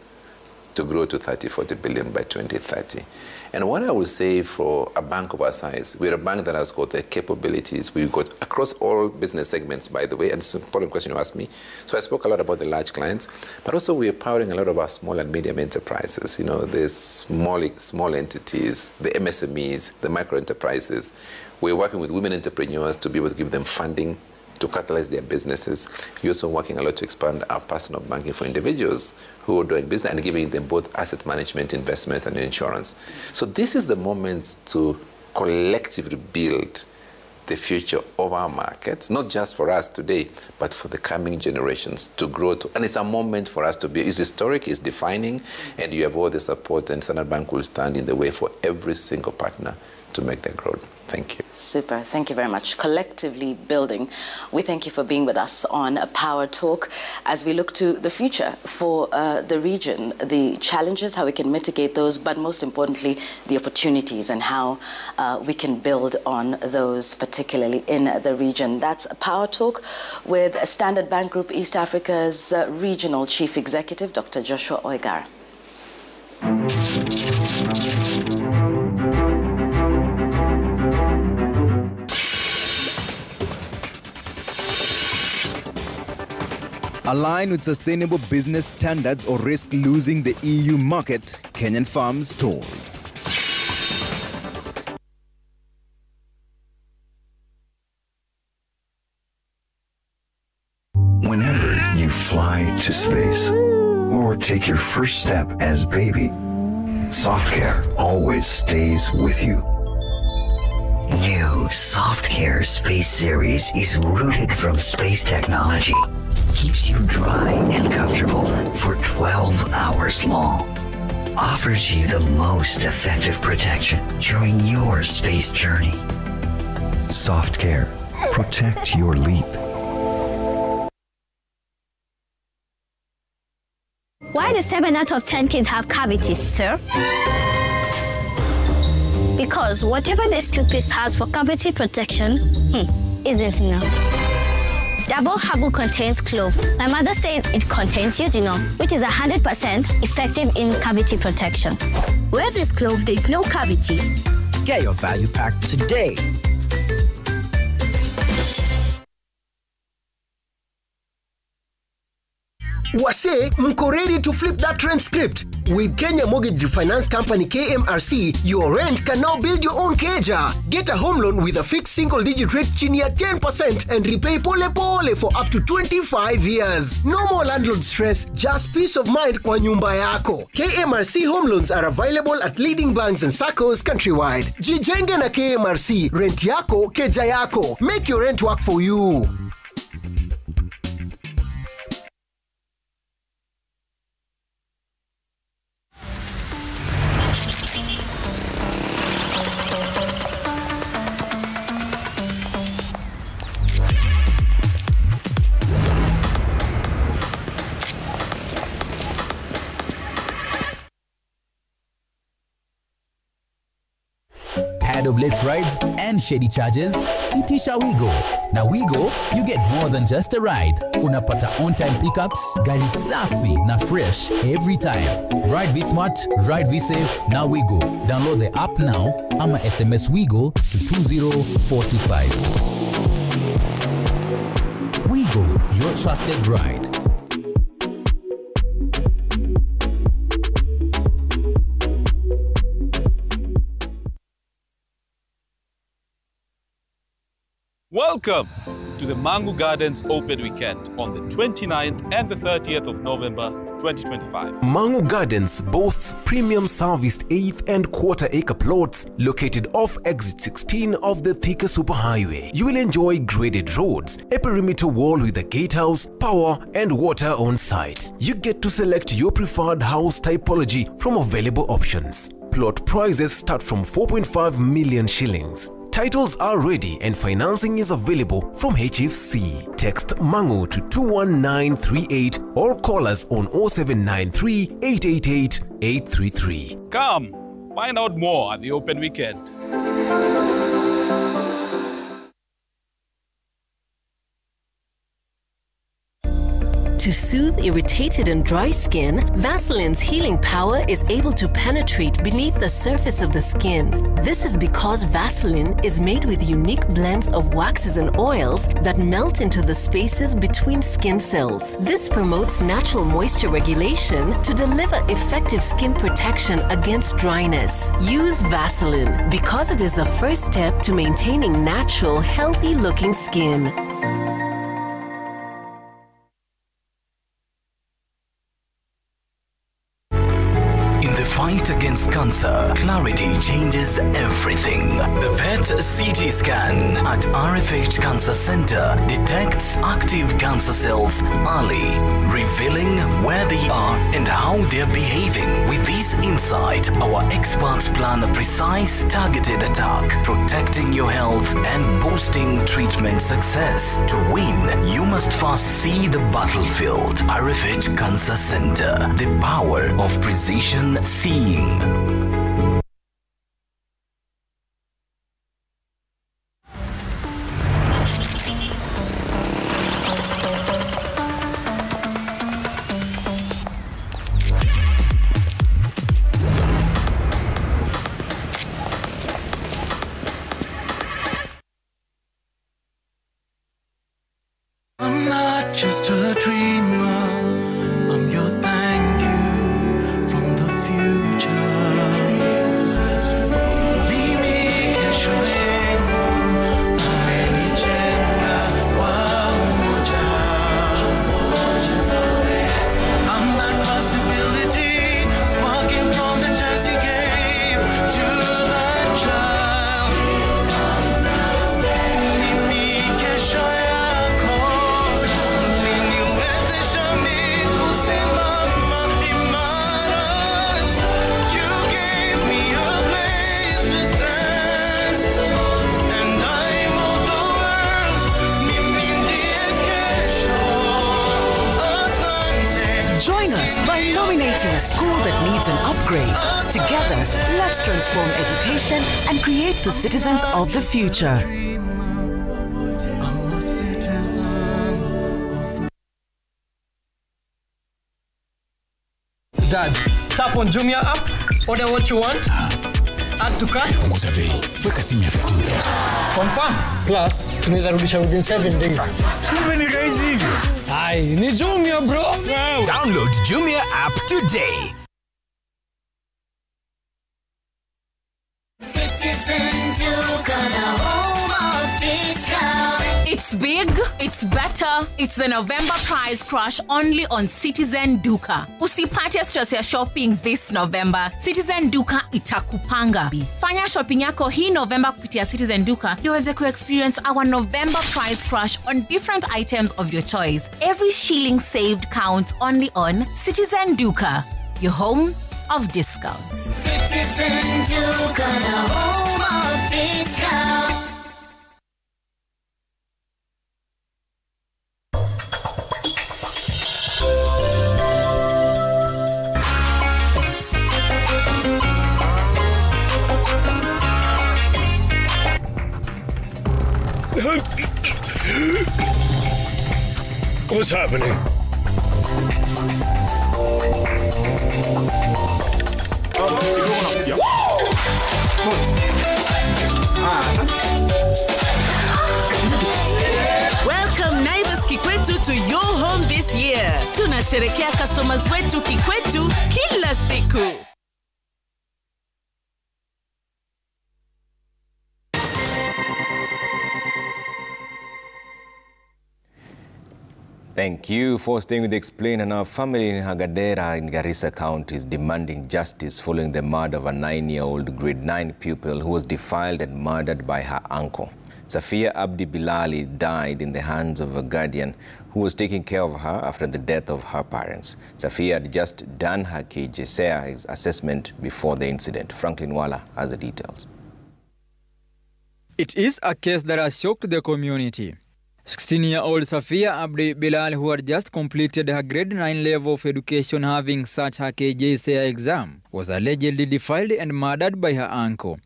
to grow to 30, 40 billion by 2030. And what I would say for a bank of our size, we're a bank that has got the capabilities. We've got across all business segments, by the way, and it's an important question you asked me. So I spoke a lot about the large clients, but also we're powering a lot of our small and medium enterprises, the small entities, the MSMEs, the micro enterprises. We're working with women entrepreneurs to be able to give them funding to catalyze their businesses. We're also working a lot to expand our personal banking for individuals who are doing business and giving them both asset management, investment, and insurance. So this is the moment to collectively build the future of our markets, not just for us today, but for the coming generations to grow to. And it's a moment for us to be, it's historic, it's defining, and you have all the support, and Standard Bank will stand in the way for every single partner to make that growth. Thank you. Super. Thank you very much. Collectively building. We thank you for being with us on Power Talk as we look to the future for the region, the challenges, how we can mitigate those, but most importantly, the opportunities and how we can build on those, particularly in the region. That's Power Talk with Standard Bank Group East Africa's Regional Chief Executive, Dr. Joshua Oigara. Align with sustainable business standards or risk losing the EU market, Kenyan farms told. Whenever you fly to space or take your first step as baby, SoftCare always stays with you. New SoftCare Space Series is rooted from space technology. Keeps you dry and comfortable for 12 hours long. Offers you the most effective protection during your space journey. SoftCare. Protect your leap. Why do 7 out of 10 kids have cavities, sir? Because whatever the toothpaste has for cavity protection, isn't enough. Double Herbal contains clove. My mother says it contains eugenol, which is 100% effective in cavity protection. Where there's clove, there's no cavity. Get your value pack today. Wase, mko ready to flip that trend script? With Kenya Mortgage Refinance Company KMRC, your rent can now build your own keja. Get a home loan with a fixed single-digit rate chini ya 10% and repay pole pole for up to 25 years. No more landlord stress, just peace of mind kwa nyumba yako. KMRC home loans are available at leading banks and SACCOs countrywide. Jijenge na KMRC, rent yako, keja yako. Make your rent work for you. Tired of late rides and shady charges? Itisha Wigo. Na Wigo, you get more than just a ride. Unapata on-time pickups, gari safi na fresh every time. Ride V-Smart, ride V-Safe, na Wigo. Download the app now, ama SMS Wigo to 2045. Wigo, your trusted ride. Welcome to the Mangu Gardens Open Weekend on the 29th and the 30th of November 2025. Mangu Gardens boasts premium serviced eighth and quarter-acre plots located off exit 16 of the Thika Superhighway. You will enjoy graded roads, a perimeter wall with a gatehouse, power and water on site. You get to select your preferred house typology from available options. Plot prices start from 4.5 million shillings. Titles are ready and financing is available from HFC. Text Mangu to 21938 or call us on 0793 888 833. Come, find out more at the Open Weekend. To soothe irritated and dry skin, Vaseline's healing power is able to penetrate beneath the surface of the skin. This is because Vaseline is made with unique blends of waxes and oils that melt into the spaces between skin cells. This promotes natural moisture regulation to deliver effective skin protection against dryness. Use Vaseline because it is the first step to maintaining natural, healthy-looking skin. In the fight against cancer, cancer, clarity changes everything. The PET CT scan at RFH Cancer Center detects active cancer cells early, revealing where they are and how they're behaving. With this insight, our experts plan a precise, targeted attack, protecting your health and boosting treatment success. To win, you must first see the battlefield. RFH Cancer Center, the power of precision seeing. I'm not just a dreamer, I'm your thank you from the future. Mimi kesho yangu, amenijenga pamoja. I'm that possibility, sparking from the chance he gave to that child. Mimi kesho yako. Join us by nominating a school that needs an upgrade. Together, let's transform education and create the citizens of the future. Dad, tap on Jumia app, order what you want, add to cart. Punguza bei, weka simu ya 15,000. Confirm. Plus, tunaweza rudisha within 7 days. Kumbe ni rahisi hivyo. Ai, ni Jumia bro. Wow. Download Jumia app today. Citizen Duka, the home of discount. It's big, it's better, it's the November price crush only on Citizen Duka. Usipate stress ya shopping this November. Citizen Duka itakupanga. Fanya shopping yako hii November kupitia Citizen Duka ndio uweze ku-experience our November price crush on different items of your choice. Every shilling saved counts only on Citizen Duka, your home of discounts. Citizen Duka, the home of discount. What's happening? Welcome Naivas Kikwetu to your home this year. Tunasherehekea customers wetu Kikwetu kila siku. Thank you for staying with Explain. And our family in Hagadera in Garissa County is demanding justice following the murder of a 9-year-old grade 9 pupil who was defiled and murdered by her uncle. Safia Abdi Bilali died in the hands of a guardian who was taking care of her after the death of her parents. Safia had just done her KJSEA assessment before the incident. Franklin Wala has the details. It is a case that has shocked the community. 16-year-old Safia Abdi Bilal, who had just completed her grade 9 level of education having sat her KJSEA exam, was allegedly defiled and murdered by her uncle.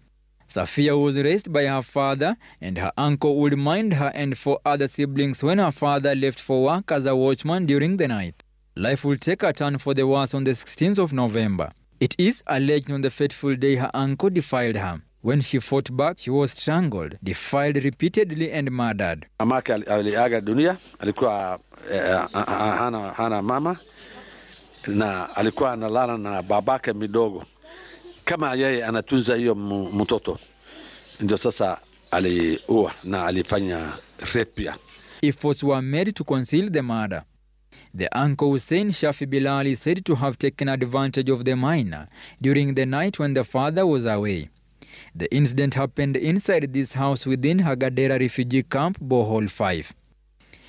Safia was raised by her father, and her uncle would mind her and 4 other siblings when her father left for work as a watchman during the night. Life will take a turn for the worse on the 16th of November. It is alleged on the fateful day her uncle defiled her. When she fought back, she was strangled, defiled repeatedly and murdered. Mamake aliaga dunia, alikuwa hana mama na alikuwa analala na babake midogo. Kama yeye anatunza hiyo mtoto, ndio sasa aliua na alifanya rape. Efforts were made to conceal the murder. The uncle Hussein Shafi Bilal is said to have taken advantage of the minor during the night when the father was away. The incident happened inside this house within Hagadera refugee camp, Bohol 5.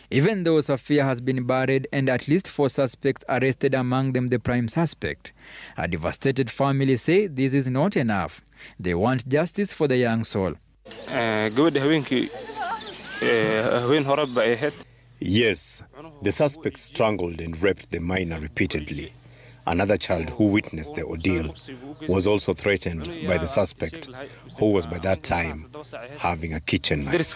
Even though Safia has been buried and at least 4 suspects arrested, among them the prime suspect, a devastated family say this is not enough. They want justice for the young soul. Yes, the suspect strangled and raped the minor repeatedly. Another child who witnessed the ordeal was also threatened by the suspect, who was by that time having a kitchen knife.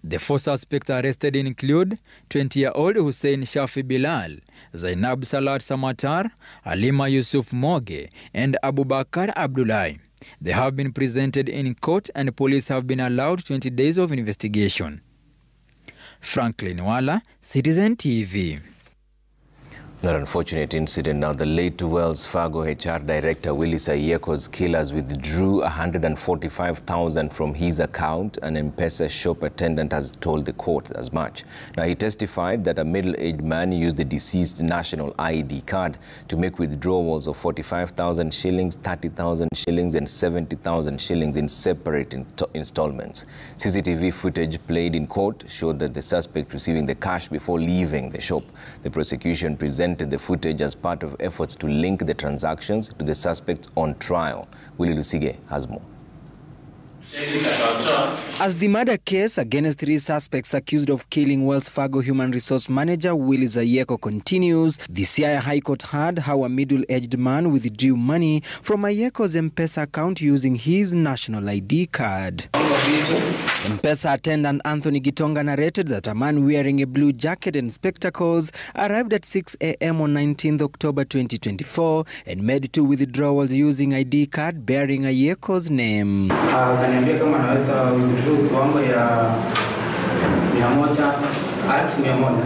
The 4 suspects arrested include 20-year-old Hussein Shafi Bilal, Zainab Salat Samatar, Alima Yusuf Moge, and Abubakar Abdullahi. They have been presented in court and police have been allowed 20 days of investigation. Franklin Wala, Citizen TV. That unfortunate incident now. The late Wells Fargo HR Director Willis Ayeko's killers withdrew $145,000 from his account. An M-Pesa shop attendant has told the court as much. Now, he testified that a middle-aged man used the deceased national ID card to make withdrawals of 45,000 shillings, 30,000 shillings and 70,000 shillings in separate installments. CCTV footage played in court showed that the suspect receiving the cash before leaving the shop. The prosecution presented the footage as part of efforts to link the transactions to the suspects on trial. Willie Lusige has more. As the murder case against 3 suspects accused of killing Wells Fargo Human Resource Manager Willis Ayeko continues, the Siaya High Court heard how a middle-aged man withdrew money from Ayeko's M-Pesa account using his national ID card. M-Pesa attendant Anthony Gitonga narrated that a man wearing a blue jacket and spectacles arrived at 6 a.m. on 19th October 2024 and made 2 withdrawals using ID card bearing Ayeko's name. Kaniambia kama naweza withdraw kiwango ya 100,000.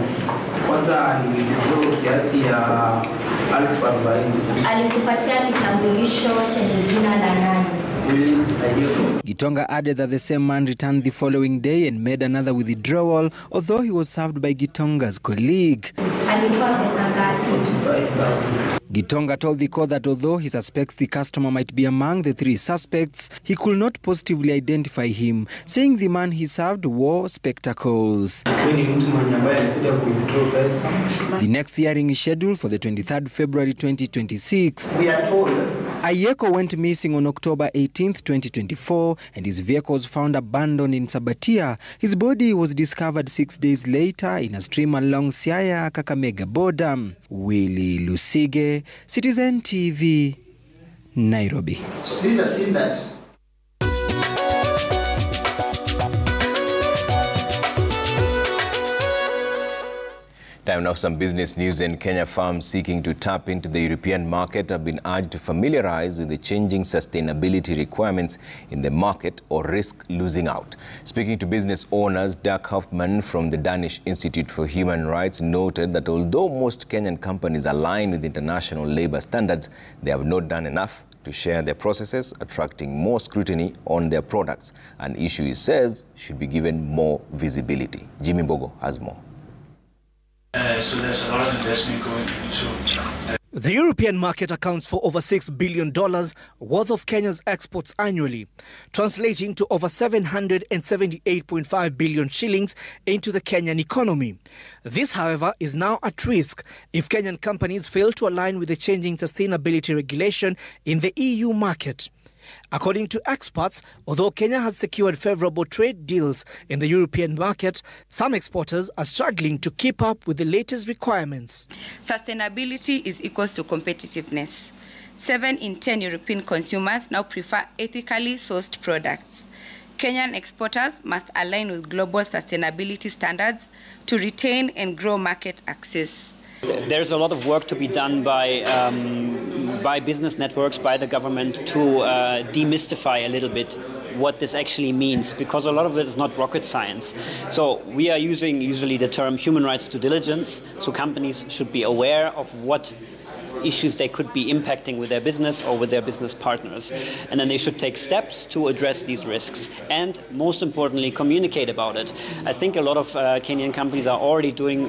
Kwanza ni withdraw kiasi ya 40,000. Alikupatia kitambulisho chenye jina la nani? Willis Ayeko. Gitonga added that the same man returned the following day and made another withdrawal, although he was served by Gitonga's colleague. Alitoa pesa ngapi? 45,000. Gitonga told the court that although he suspects the customer might be among the 3 suspects, he could not positively identify him, saying the man he served wore spectacles. The next hearing is scheduled for the 23rd February 2026. We are told Ayeko went missing on October 18th, 2024, and his vehicle was found abandoned in Sabatia. His body was discovered 6 days later in a stream along Siaya Kakamega border. Willie Lusige, Citizen TV, Nairobi. So please assume that. Time now for some business news. In Kenya, farms seeking to tap into the European market have been urged to familiarize with the changing sustainability requirements in the market or risk losing out. Speaking to business owners, Dirk Hoffman from the Danish Institute for Human Rights noted that although most Kenyan companies align with international labor standards, they have not done enough to share their processes, attracting more scrutiny on their products. An issue, he says, should be given more visibility. Jimmy Bogo has more. So there's a lot of investment going into The European market accounts for over $6 billion worth of Kenya's exports annually, translating to over 778.5 billion shillings into the Kenyan economy. This, however, is now at risk if Kenyan companies fail to align with the changing sustainability regulation in the EU market. According to experts, although Kenya has secured favorable trade deals in the European market, some exporters are struggling to keep up with the latest requirements. Sustainability is equals to competitiveness. 7 in 10 European consumers now prefer ethically sourced products. Kenyan exporters must align with global sustainability standards to retain and grow market access. There's a lot of work to be done by business networks, by the government, to demystify a little bit what this actually means, because a lot of it is not rocket science. So we are using usually the term human rights due diligence, so companies should be aware of what issues they could be impacting with their business or with their business partners. And then they should take steps to address these risks and, most importantly, communicate about it. I think a lot of Kenyan companies are already doing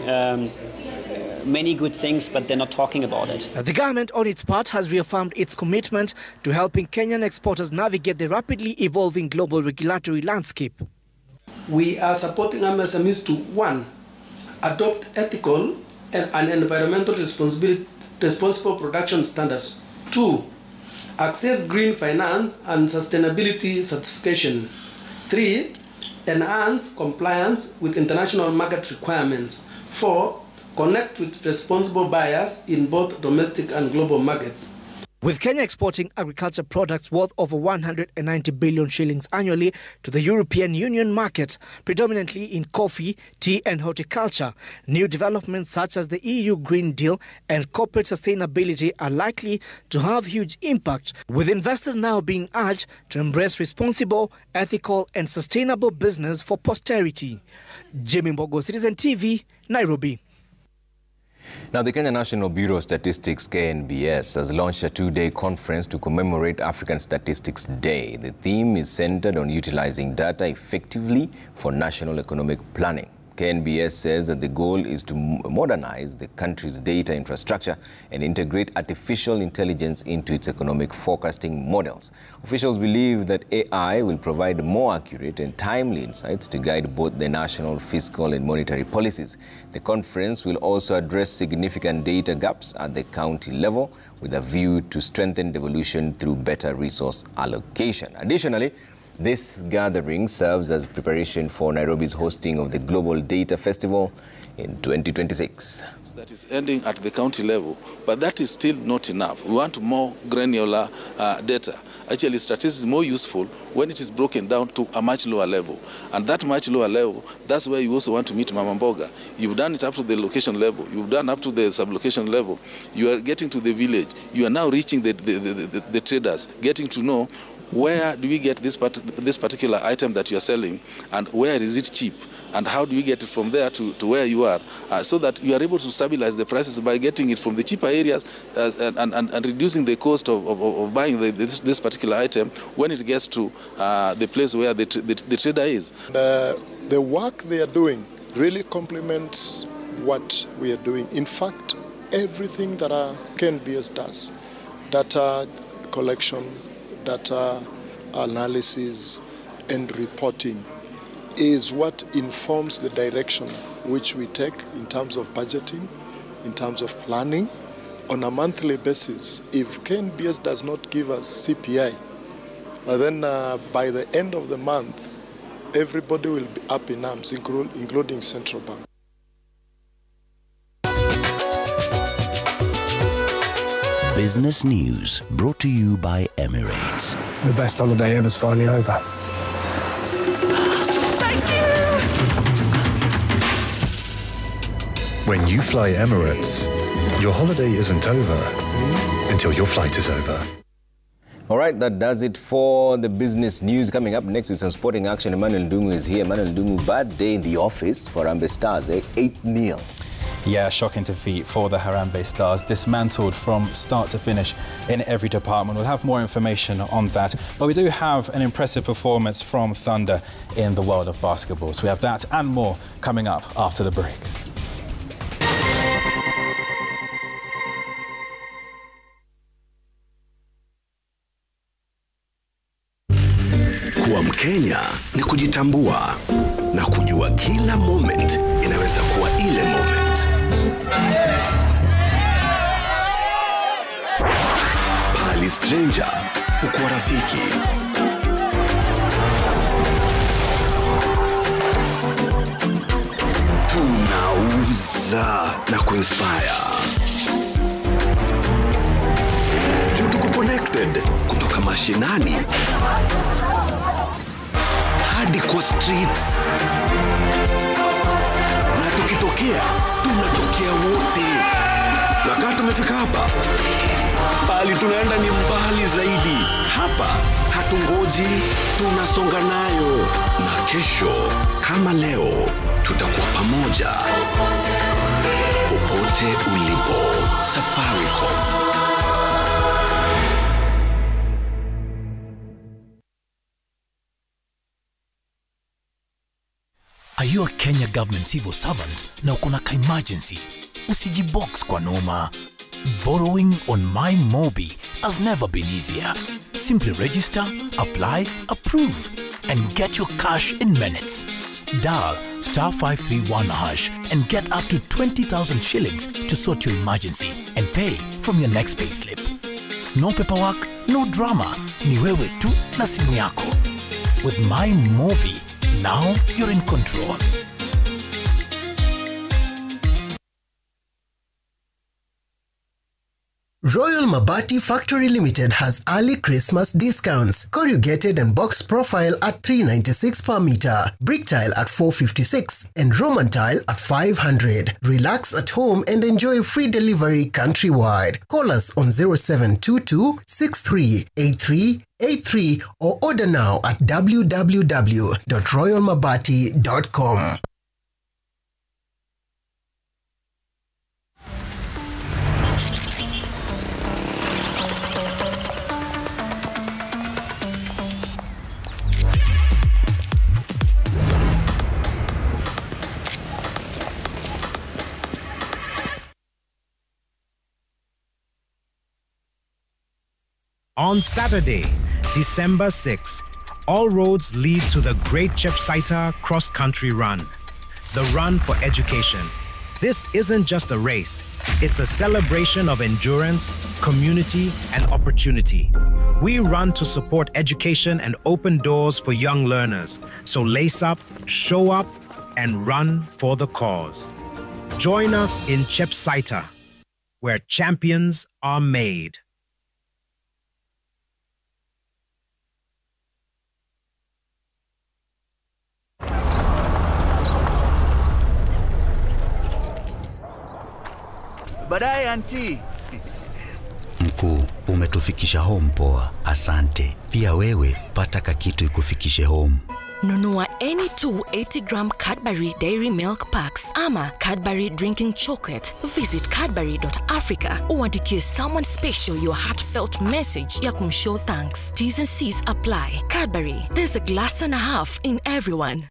many good things, but they're not talking about it. The government, on its part, has reaffirmed its commitment to helping Kenyan exporters navigate the rapidly evolving global regulatory landscape. We are supporting MSMEs to 1. Adopt ethical and environmental responsible production standards. 2. Access green finance and sustainability certification. 3. Enhance compliance with international market requirements. 4. Connect with responsible buyers in both domestic and global markets. With Kenya exporting agriculture products worth over 190 billion shillings annually to the European Union market, predominantly in coffee, tea and horticulture, new developments such as the EU Green Deal and corporate sustainability are likely to have huge impact, with investors now being urged to embrace responsible, ethical and sustainable business for posterity. Jimmy Mbogo, Citizen TV, Nairobi. Now, the Kenya National Bureau of Statistics, KNBS, has launched a 2-day conference to commemorate African Statistics Day. The theme is centered on utilizing data effectively for national economic planning. KNBS says that the goal is to modernize the country's data infrastructure and integrate artificial intelligence into its economic forecasting models. Officials believe that AI will provide more accurate and timely insights to guide both the national fiscal and monetary policies. The conference will also address significant data gaps at the county level with a view to strengthen devolution through better resource allocation. Additionally, this gathering serves as preparation for Nairobi's hosting of the Global Data Festival in 2026. That is ending at the county level, but that is still not enough. We want more granular data. Actually, statistics is more useful when it is broken down to a much lower level. And that much lower level, that's where you also want to meet Mama Mboga. You've done it up to the location level. You've done up to the sub-location level. You are getting to the village. You are now reaching the traders, getting to know where do we get this particular item that you are selling, and where is it cheap, and how do we get it from there to where you are, so that you are able to stabilize the prices by getting it from the cheaper areas and reducing the cost of buying this particular item when it gets to the place where the trader is. The work they are doing really complements what we are doing. In fact, everything that KNBS does, data collection, data analysis and reporting, is what informs the direction which we take in terms of budgeting, in terms of planning on a monthly basis. If KNBS does not give us CPI, then by the end of the month, everybody will be up in arms, including Central Bank. Business News, brought to you by Emirates. The best holiday ever's finally over. Thank you! When you fly Emirates, your holiday isn't over until your flight is over. All right, that does it for the business news. Coming up next is some sporting action. Emmanuel Ndungu is here. Emmanuel Ndungu, bad day in the office for Harambee Stars, 8-0. Yeah, shocking defeat for the Harambee Stars, dismantled from start to finish in every department. We'll have more information on that, but we do have an impressive performance from Thunder in the world of basketball. So we have that and more coming up after the break. Kuwa Mkenya ni kujitambua na kujua kila moment inaweza kuwa ile moment. Pali stranger, uko rafiki. Tunauza na kuinspire. Tuko connected kutoka mashinani hadi kwa streets. Na tukitokea, tunatokea wote. Na kama tumefika hapa, bali tunaenda ni mbali zaidi. Hapa hatungoji, tunasonga nayo. Na kesho, kama leo, tutakuwa pamoja. popote ulipo. Safaricom. Are you a Kenya government civil servant na uko na emergency? Usijibox kwa noma. Borrowing on MyMobi has never been easier. Simply register, apply, approve, and get your cash in minutes. Dial *531# and get up to 20,000 shillings to sort your emergency and pay from your next payslip. No paperwork, no drama. Ni wewe tu na simu yako. With MyMobi, now you're in control. Royal Mabati Factory Limited has early Christmas discounts. Corrugated and box profile at $396 per meter, brick tile at $456, and Roman tile at $500. Relax at home and enjoy free delivery countrywide. Call us on 0722 638383 or order now at www.royalmabati.com. On Saturday, December 6, all roads lead to the Great Chepsaita Cross-Country Run, the run for education. This isn't just a race, it's a celebration of endurance, community, and opportunity. We run to support education and open doors for young learners, so lace up, show up, and run for the cause. Join us in Chepsaita, where champions are made. Baadaye auntie. Mkuu, umetufikisha home poa. Asante. Pia wewe pata kakitu ikufikishe home. Nunua any 280-gram Cadbury Dairy Milk Packs ama Cadbury Drinking Chocolate. Visit cadbury.africa uandikie someone special your heartfelt message ya kumshow thanks. T's and C's apply. Cadbury, there's a glass and a half in everyone.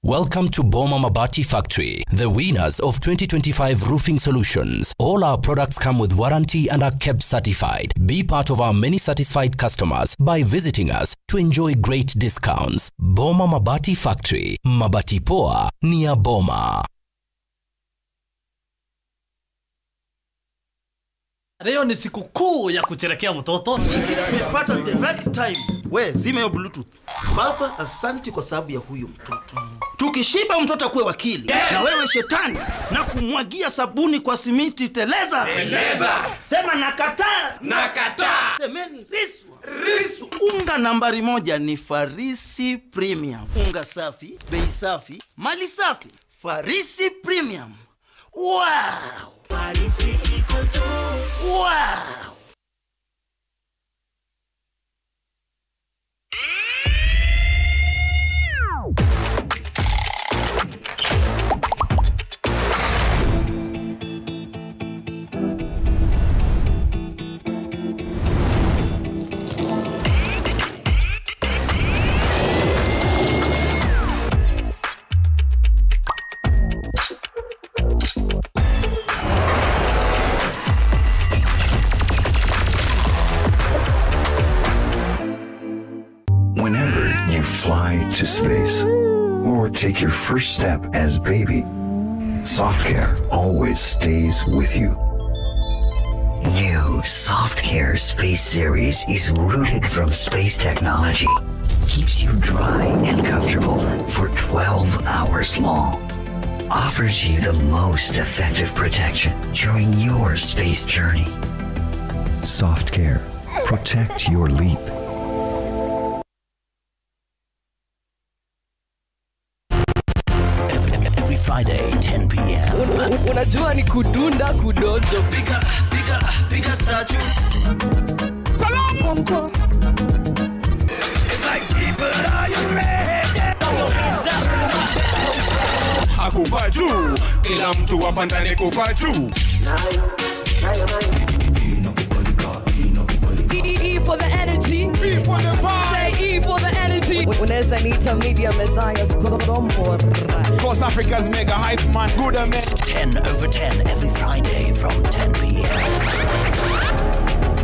Welcome to Boma Mabati Factory, the winners of 2025 roofing solutions. All our products come with warranty and are kept certified. Be part of our many satisfied customers by visiting us to enjoy great discounts. Boma Mabati Factory, Mabati Poa, near Boma. Leo ni siku kuu ya kucherekea mtoto. Nimepata the right time. We, zime yo Bluetooth. Baba, asanti kwa sababu ya huyu mtoto. Tukishiba mtoto akuwe wakili. Yeah. Na wewe shetani na kumwagia sabuni kwa simiti teleza. Teleza. Sema nakataa. Nakataa. Semeni risu. Risu. Unga nambari 1 ni Farisi Premium. Unga safi, bei safi, mali safi. Farisi Premium. Wow. Farisi iko tu. Wow. Fly to space or take your first step as baby, SoftCare always stays with you. New SoftCare Space Series is rooted from space technology. Keeps you dry and comfortable for 12 hours long. Offers you the most effective protection during your space journey. SoftCare. Protect your leap. Friday, 10 p.m. Unajua ni kudunda kudojo. Piga statue. Salam kwa. Akufa juu, kila mtu hapa ndani kufa juu. E for the energy. E for the vibe. Say E for the energy. Unaweza niita media messiahs Kosombora. Coast Africa's mega hype man, good man. 10 over 10 every Friday from 10 p.m.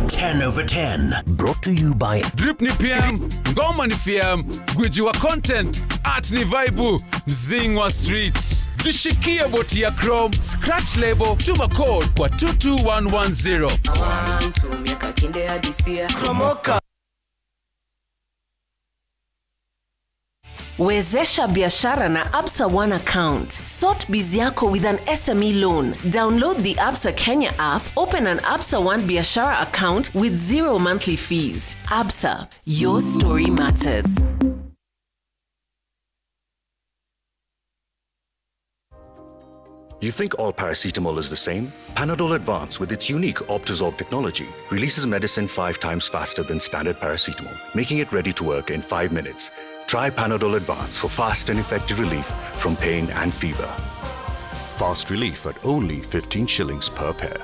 10 over 10, brought to you by Drip ni PM, Ngoma ni FM, gwiji wa content, art ni vibe, mzing wa street. Jishikia boti ya Chrome, scratch label, tuma code kwa 22110. Kromoka. Wezesha biashara na Absa One account. Sort biz yako with an SME loan. Download the Absa Kenya app, open an Absa One biashara account with 0 monthly fees. Absa, your story matters. You think all paracetamol is the same? Panadol Advance, with its unique Optizorb technology, releases medicine 5 times faster than standard paracetamol, making it ready to work in 5 minutes. Try Panadol Advance for fast and effective relief from pain and fever. Fast relief at only 15 shillings per pair.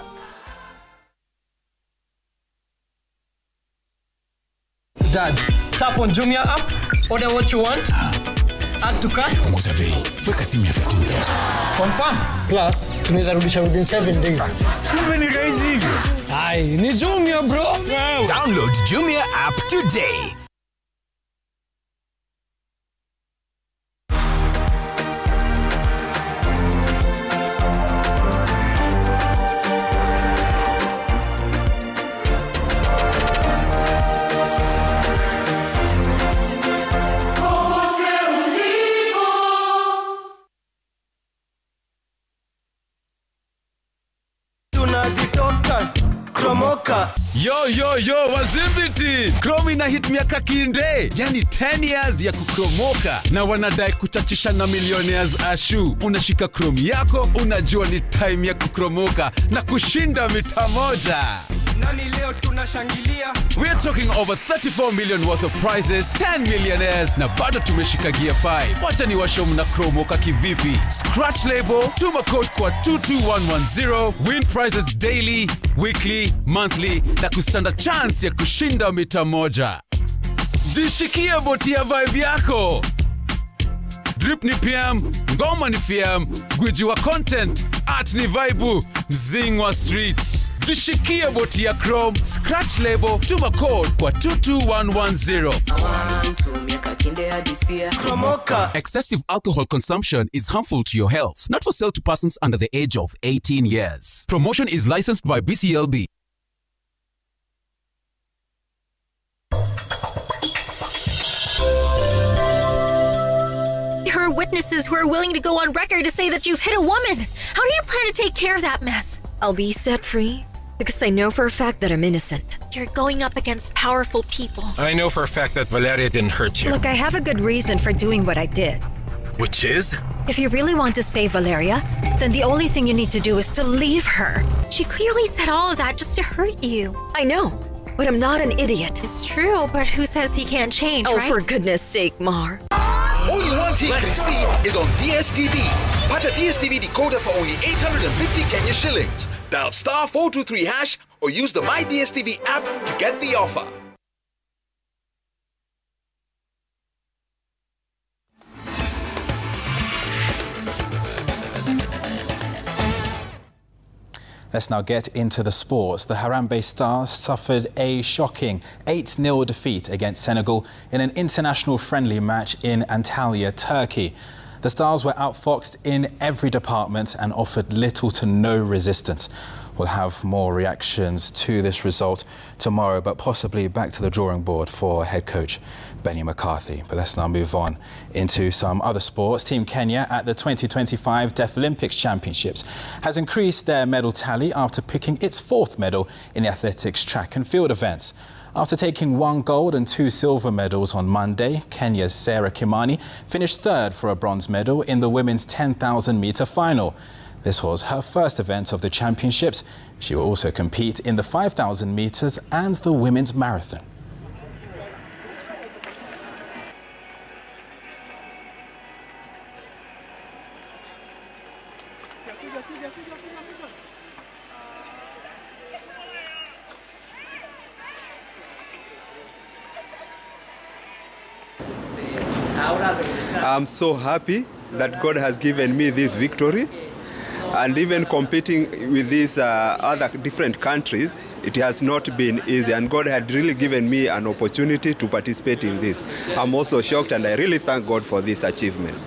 Dad, tap on Jumia app, order what you want, add to cart. Punguza bei, weka simu ya 15,000. Confirm. Plus, tunaweza rudisha within 7 days. Kumbe ni rahisi hivyo. Ai, ni Jumia bro. Wow. Download Jumia app today. Yo, Wazimbiti! Chrome ina hit miaka kinde, yani 10 years ya kukromoka, na wanadai kuchachisha na millionaires ashu. Unashika Chrome yako, unajua ni time ya kukromoka na kushinda mita moja. Nani leo tunashangilia? We're talking over 34 million worth of prizes, 10 millionaires, na bado tumeshika gear 5. Wacha ni washow mna kromoka kivipi. Scratch label, tuma code kwa 22110, win prizes daily, weekly, monthly, na kustanda chance ya kushinda mita moja. Jishikia boti ya vibe yako. Drip ni PM, Ngoma ni FM, gwiji wa content, art ni vibe, mzing wa street. Jishikia boti ya Chrome, scratch label, tuma code kwa 22110. Excessive alcohol consumption is harmful to your health, not for sale to persons under the age of 18 years. Promotion is licensed by BCLB. There are witnesses who are willing to go on record to say that you've hit a woman. How do you plan to take care of that mess? I'll be set free because I know for a fact that I'm innocent. You're going up against powerful people. I know for a fact that Valeria didn't hurt you. Look, I have a good reason for doing what I did. Which is? If you really want to save Valeria, then the only thing you need to do is to leave her. She clearly said all of that just to hurt you. I know, but I'm not an idiot. It's true, but who says he can't change, right? Oh, for goodness sake, Mar. Only one thing can see is on DSTV. Buy a DSTV decoder for only 850 Kenya shillings. Dial *423# or use the My DSTV app to get the offer. Let's now get into the sports. The Harambee Stars suffered a shocking 8-0 defeat against Senegal in an international friendly match in Antalya, Turkey. The Stars were outfoxed in every department and offered little to no resistance. We'll have more reactions to this result tomorrow, but possibly back to the drawing board for head coach Benny McCarthy. But let's now move on into some other sports. Team Kenya at the 2025 Deaflympics Championships has increased their medal tally after picking its 4th medal in the athletics track and field events. After taking 1 gold and 2 silver medals on Monday, Kenya's Sarah Kimani finished 3rd for a bronze medal in the women's 10,000-metre final. This was her first event of the championships. She will also compete in the 5,000 metres and the women's marathon. I'm so happy that God has given me this victory, and even competing with these other different countries, it has not been easy, and God had really given me an opportunity to participate in this. I'm also shocked, and I really thank God for this achievement.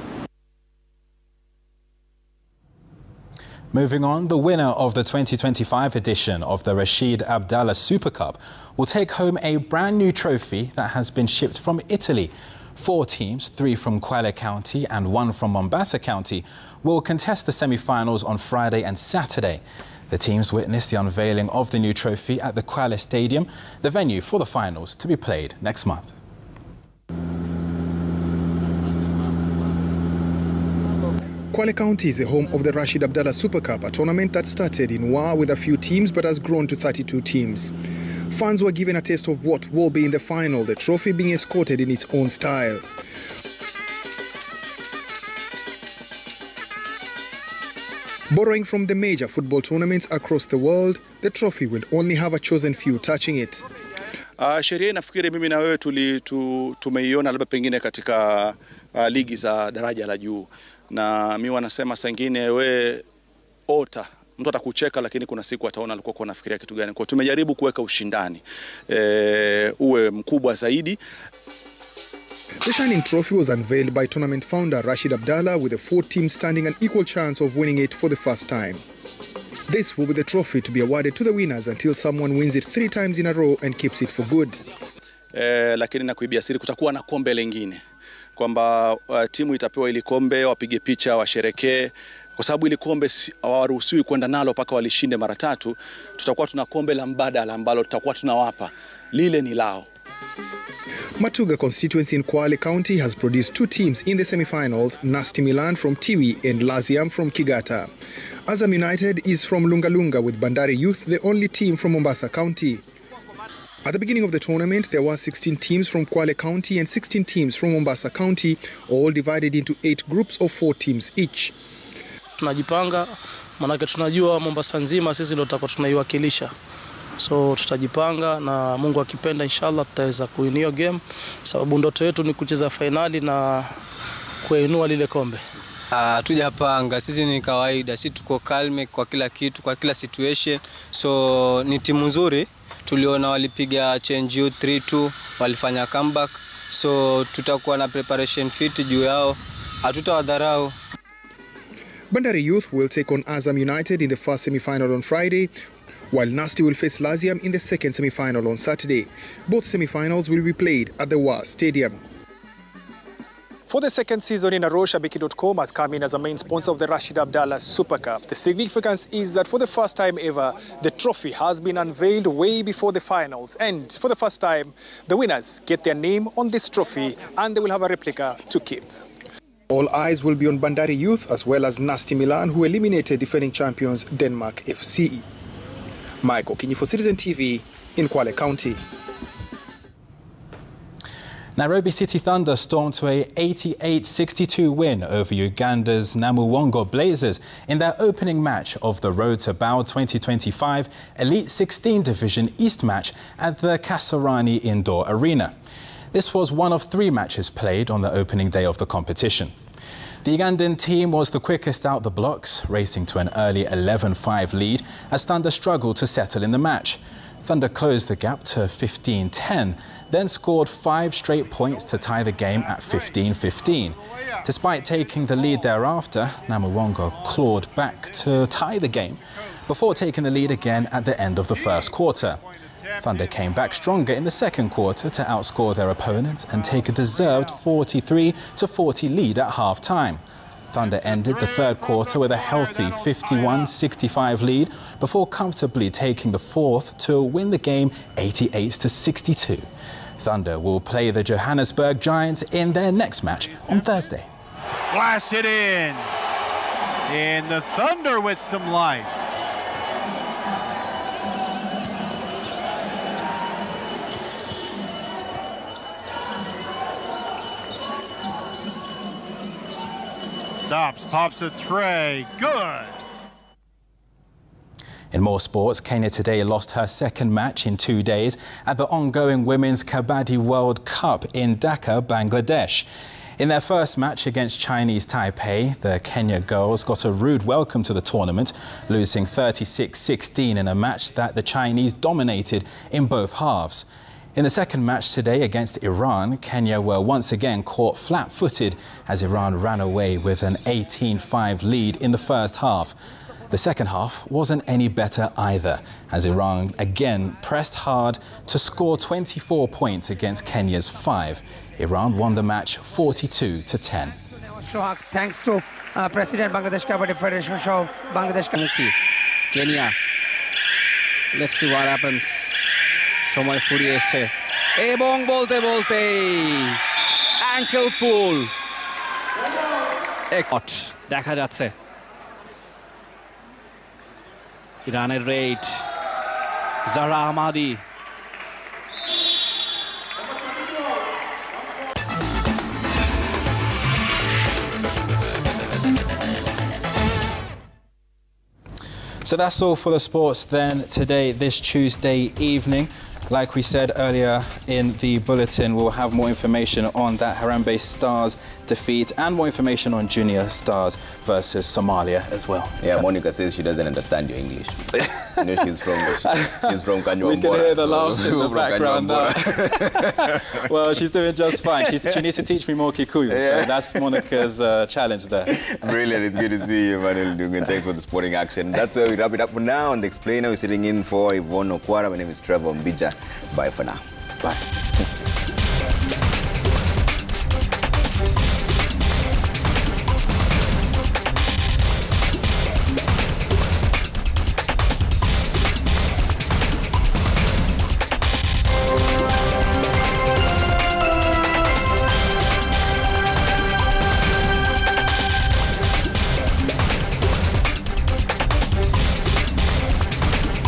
Moving on, the winner of the 2025 edition of the Rashid Abdallah Super Cup will take home a brand new trophy that has been shipped from Italy. 4 teams, 3 from Kwale County and 1 from Mombasa County, will contest the semi-finals on Friday and Saturday. The teams witnessed the unveiling of the new trophy at the Kwale Stadium, the venue for the finals to be played next month. Kwale County is the home of the Rashid Abdallah Super Cup, a tournament that started in Wa with a few teams but has grown to 32 teams. Fans were given a taste of what will be in the final, the trophy being escorted in its own style. Borrowing from the major football tournaments across the world, the trophy will only have a chosen few touching it. Sheria nafikiri mimi na wewe tumeiona labda pengine katika ligi za daraja la juu, na mimi wanasema saa nyingine wewe ota mtu atakucheka, lakini kuna siku ataona alikuwa anafikiria kitu gani. Kwa tumejaribu kuweka ushindani uwe mkubwa zaidi. The shining trophy was unveiled by tournament founder Rashid Abdallah, with the 4 teams standing an equal chance of winning it for the first time. This will be the trophy to be awarded to the winners until someone wins it 3 times in a row and keeps it for good. Lakini na kuibia siri, kutakuwa na kombe lingine, kwamba timu itapewa ili kombe, wapige picha, washerekee. Kwa sababu ile kombe hawaruhusiwi kwenda nalo mpaka walishinde mara 3, tutakuwa tuna kombe la mbadala ambalo tutakuwa tunawapa, lile ni lao. Matuga constituency in Kwale County has produced 2 teams in the semi-finals, Nasty Milan from Tiwi and Laziam from Kigata. Azam United is from Lungalunga, with Bandari Youth the only team from Mombasa County. At the beginning of the tournament, there were 16 teams from Kwale County and 16 teams from Mombasa County, all divided into 8 groups of 4 teams each. Tunajipanga, manake tunajua Mombasa nzima sisi ndio tutakuwa tunaiwakilisha. So tutajipanga na Mungu akipenda inshallah tutaweza kuwin hiyo game, sababu ndoto yetu ni kucheza finali na kuinua lile kombe. Tujapanga, sisi ni kawaida, sisi tuko calm kwa kila kitu, kwa kila situation. So ni timu nzuri, tuliona walipiga change you 3-2, walifanya comeback. So tutakuwa na preparation fit juu yao, hatutawadharau. Bandari Youth will take on Azam United in the first semi-final on Friday, while Nasty will face Laziam in the second semi-final on Saturday. Both semi-finals will be played at the Wa Stadium. For the second season in a row, Shabiki.com has come in as a main sponsor of the Rashid Abdallah Super Cup. The significance is that for the first time ever, the trophy has been unveiled way before the finals. And for the first time, the winners get their name on this trophy and they will have a replica to keep. All eyes will be on Bandari Youth as well as Nasty Milan, who eliminated defending champions Denmark FC. Mike Okinyi for Citizen TV in Kwale County. Nairobi City Thunder stormed to a 88-62 win over Uganda's Namuwongo Blazers in their opening match of the Road to Bao 2025 Elite 16 Division East match at the Kasarani Indoor Arena. This was one of 3 matches played on the opening day of the competition. The Ugandan team was the quickest out the blocks, racing to an early 11-5 lead as Thunder struggled to settle in the match. Thunder closed the gap to 15-10, then scored 5 straight points to tie the game at 15-15. Despite taking the lead thereafter, Namuwongo clawed back to tie the game before taking the lead again at the end of the first quarter. Thunder came back stronger in the second quarter to outscore their opponents and take a deserved 43-40 lead at half-time. Thunder ended the third quarter with a healthy 51-65 lead before comfortably taking the fourth to win the game 88-62. Thunder will play the Johannesburg Giants in their next match on Thursday. Splash it in. And the Thunder with some life. Stops, pops a tray. Good. In more sports, Kenya today lost her second match in 2 days at the ongoing Women's Kabaddi World Cup in Dhaka, Bangladesh. In their first match against Chinese Taipei, the Kenya girls got a rude welcome to the tournament, losing 36-16 in a match that the Chinese dominated in both halves. In the second match today against Iran, Kenya were once again caught flat-footed as Iran ran away with an 18-5 lead in the first half. The second half wasn't any better either, as Iran again pressed hard to score 24 points against Kenya's 5. Iran won the match 42-10. Shocked thanks to President Bangladesh Kabaddi Federation of Bangladesh. Kenya. Let's see what happens. সময় ফুরিয়ে এসেছে এবং বলতে বলতে অ্যাঙ্কেল পুল একট দেখা যাচ্ছে ইরানের রেড জারা Ahmadi So that's all for the sports then today, this Tuesday evening. Like we said earlier in the bulletin, we'll have more information on that Harambee Stars defeat and more information on Junior Stars versus Somalia as well. Yeah, Monica says she doesn't understand your English. You know, she's from Kanywa. We can hear the laughs in the background now. Well, she's doing just fine. She needs to teach me more Kikuyu, so that's Monica's challenge there. Brilliant. It's good to see you, Emmanuel Dungan. Thanks for the sporting action. That's where we wrap it up for now. On The Explainer, we're sitting in for Yvonne Okwara. My name is Trevor Mbija. Bye for now. Bye.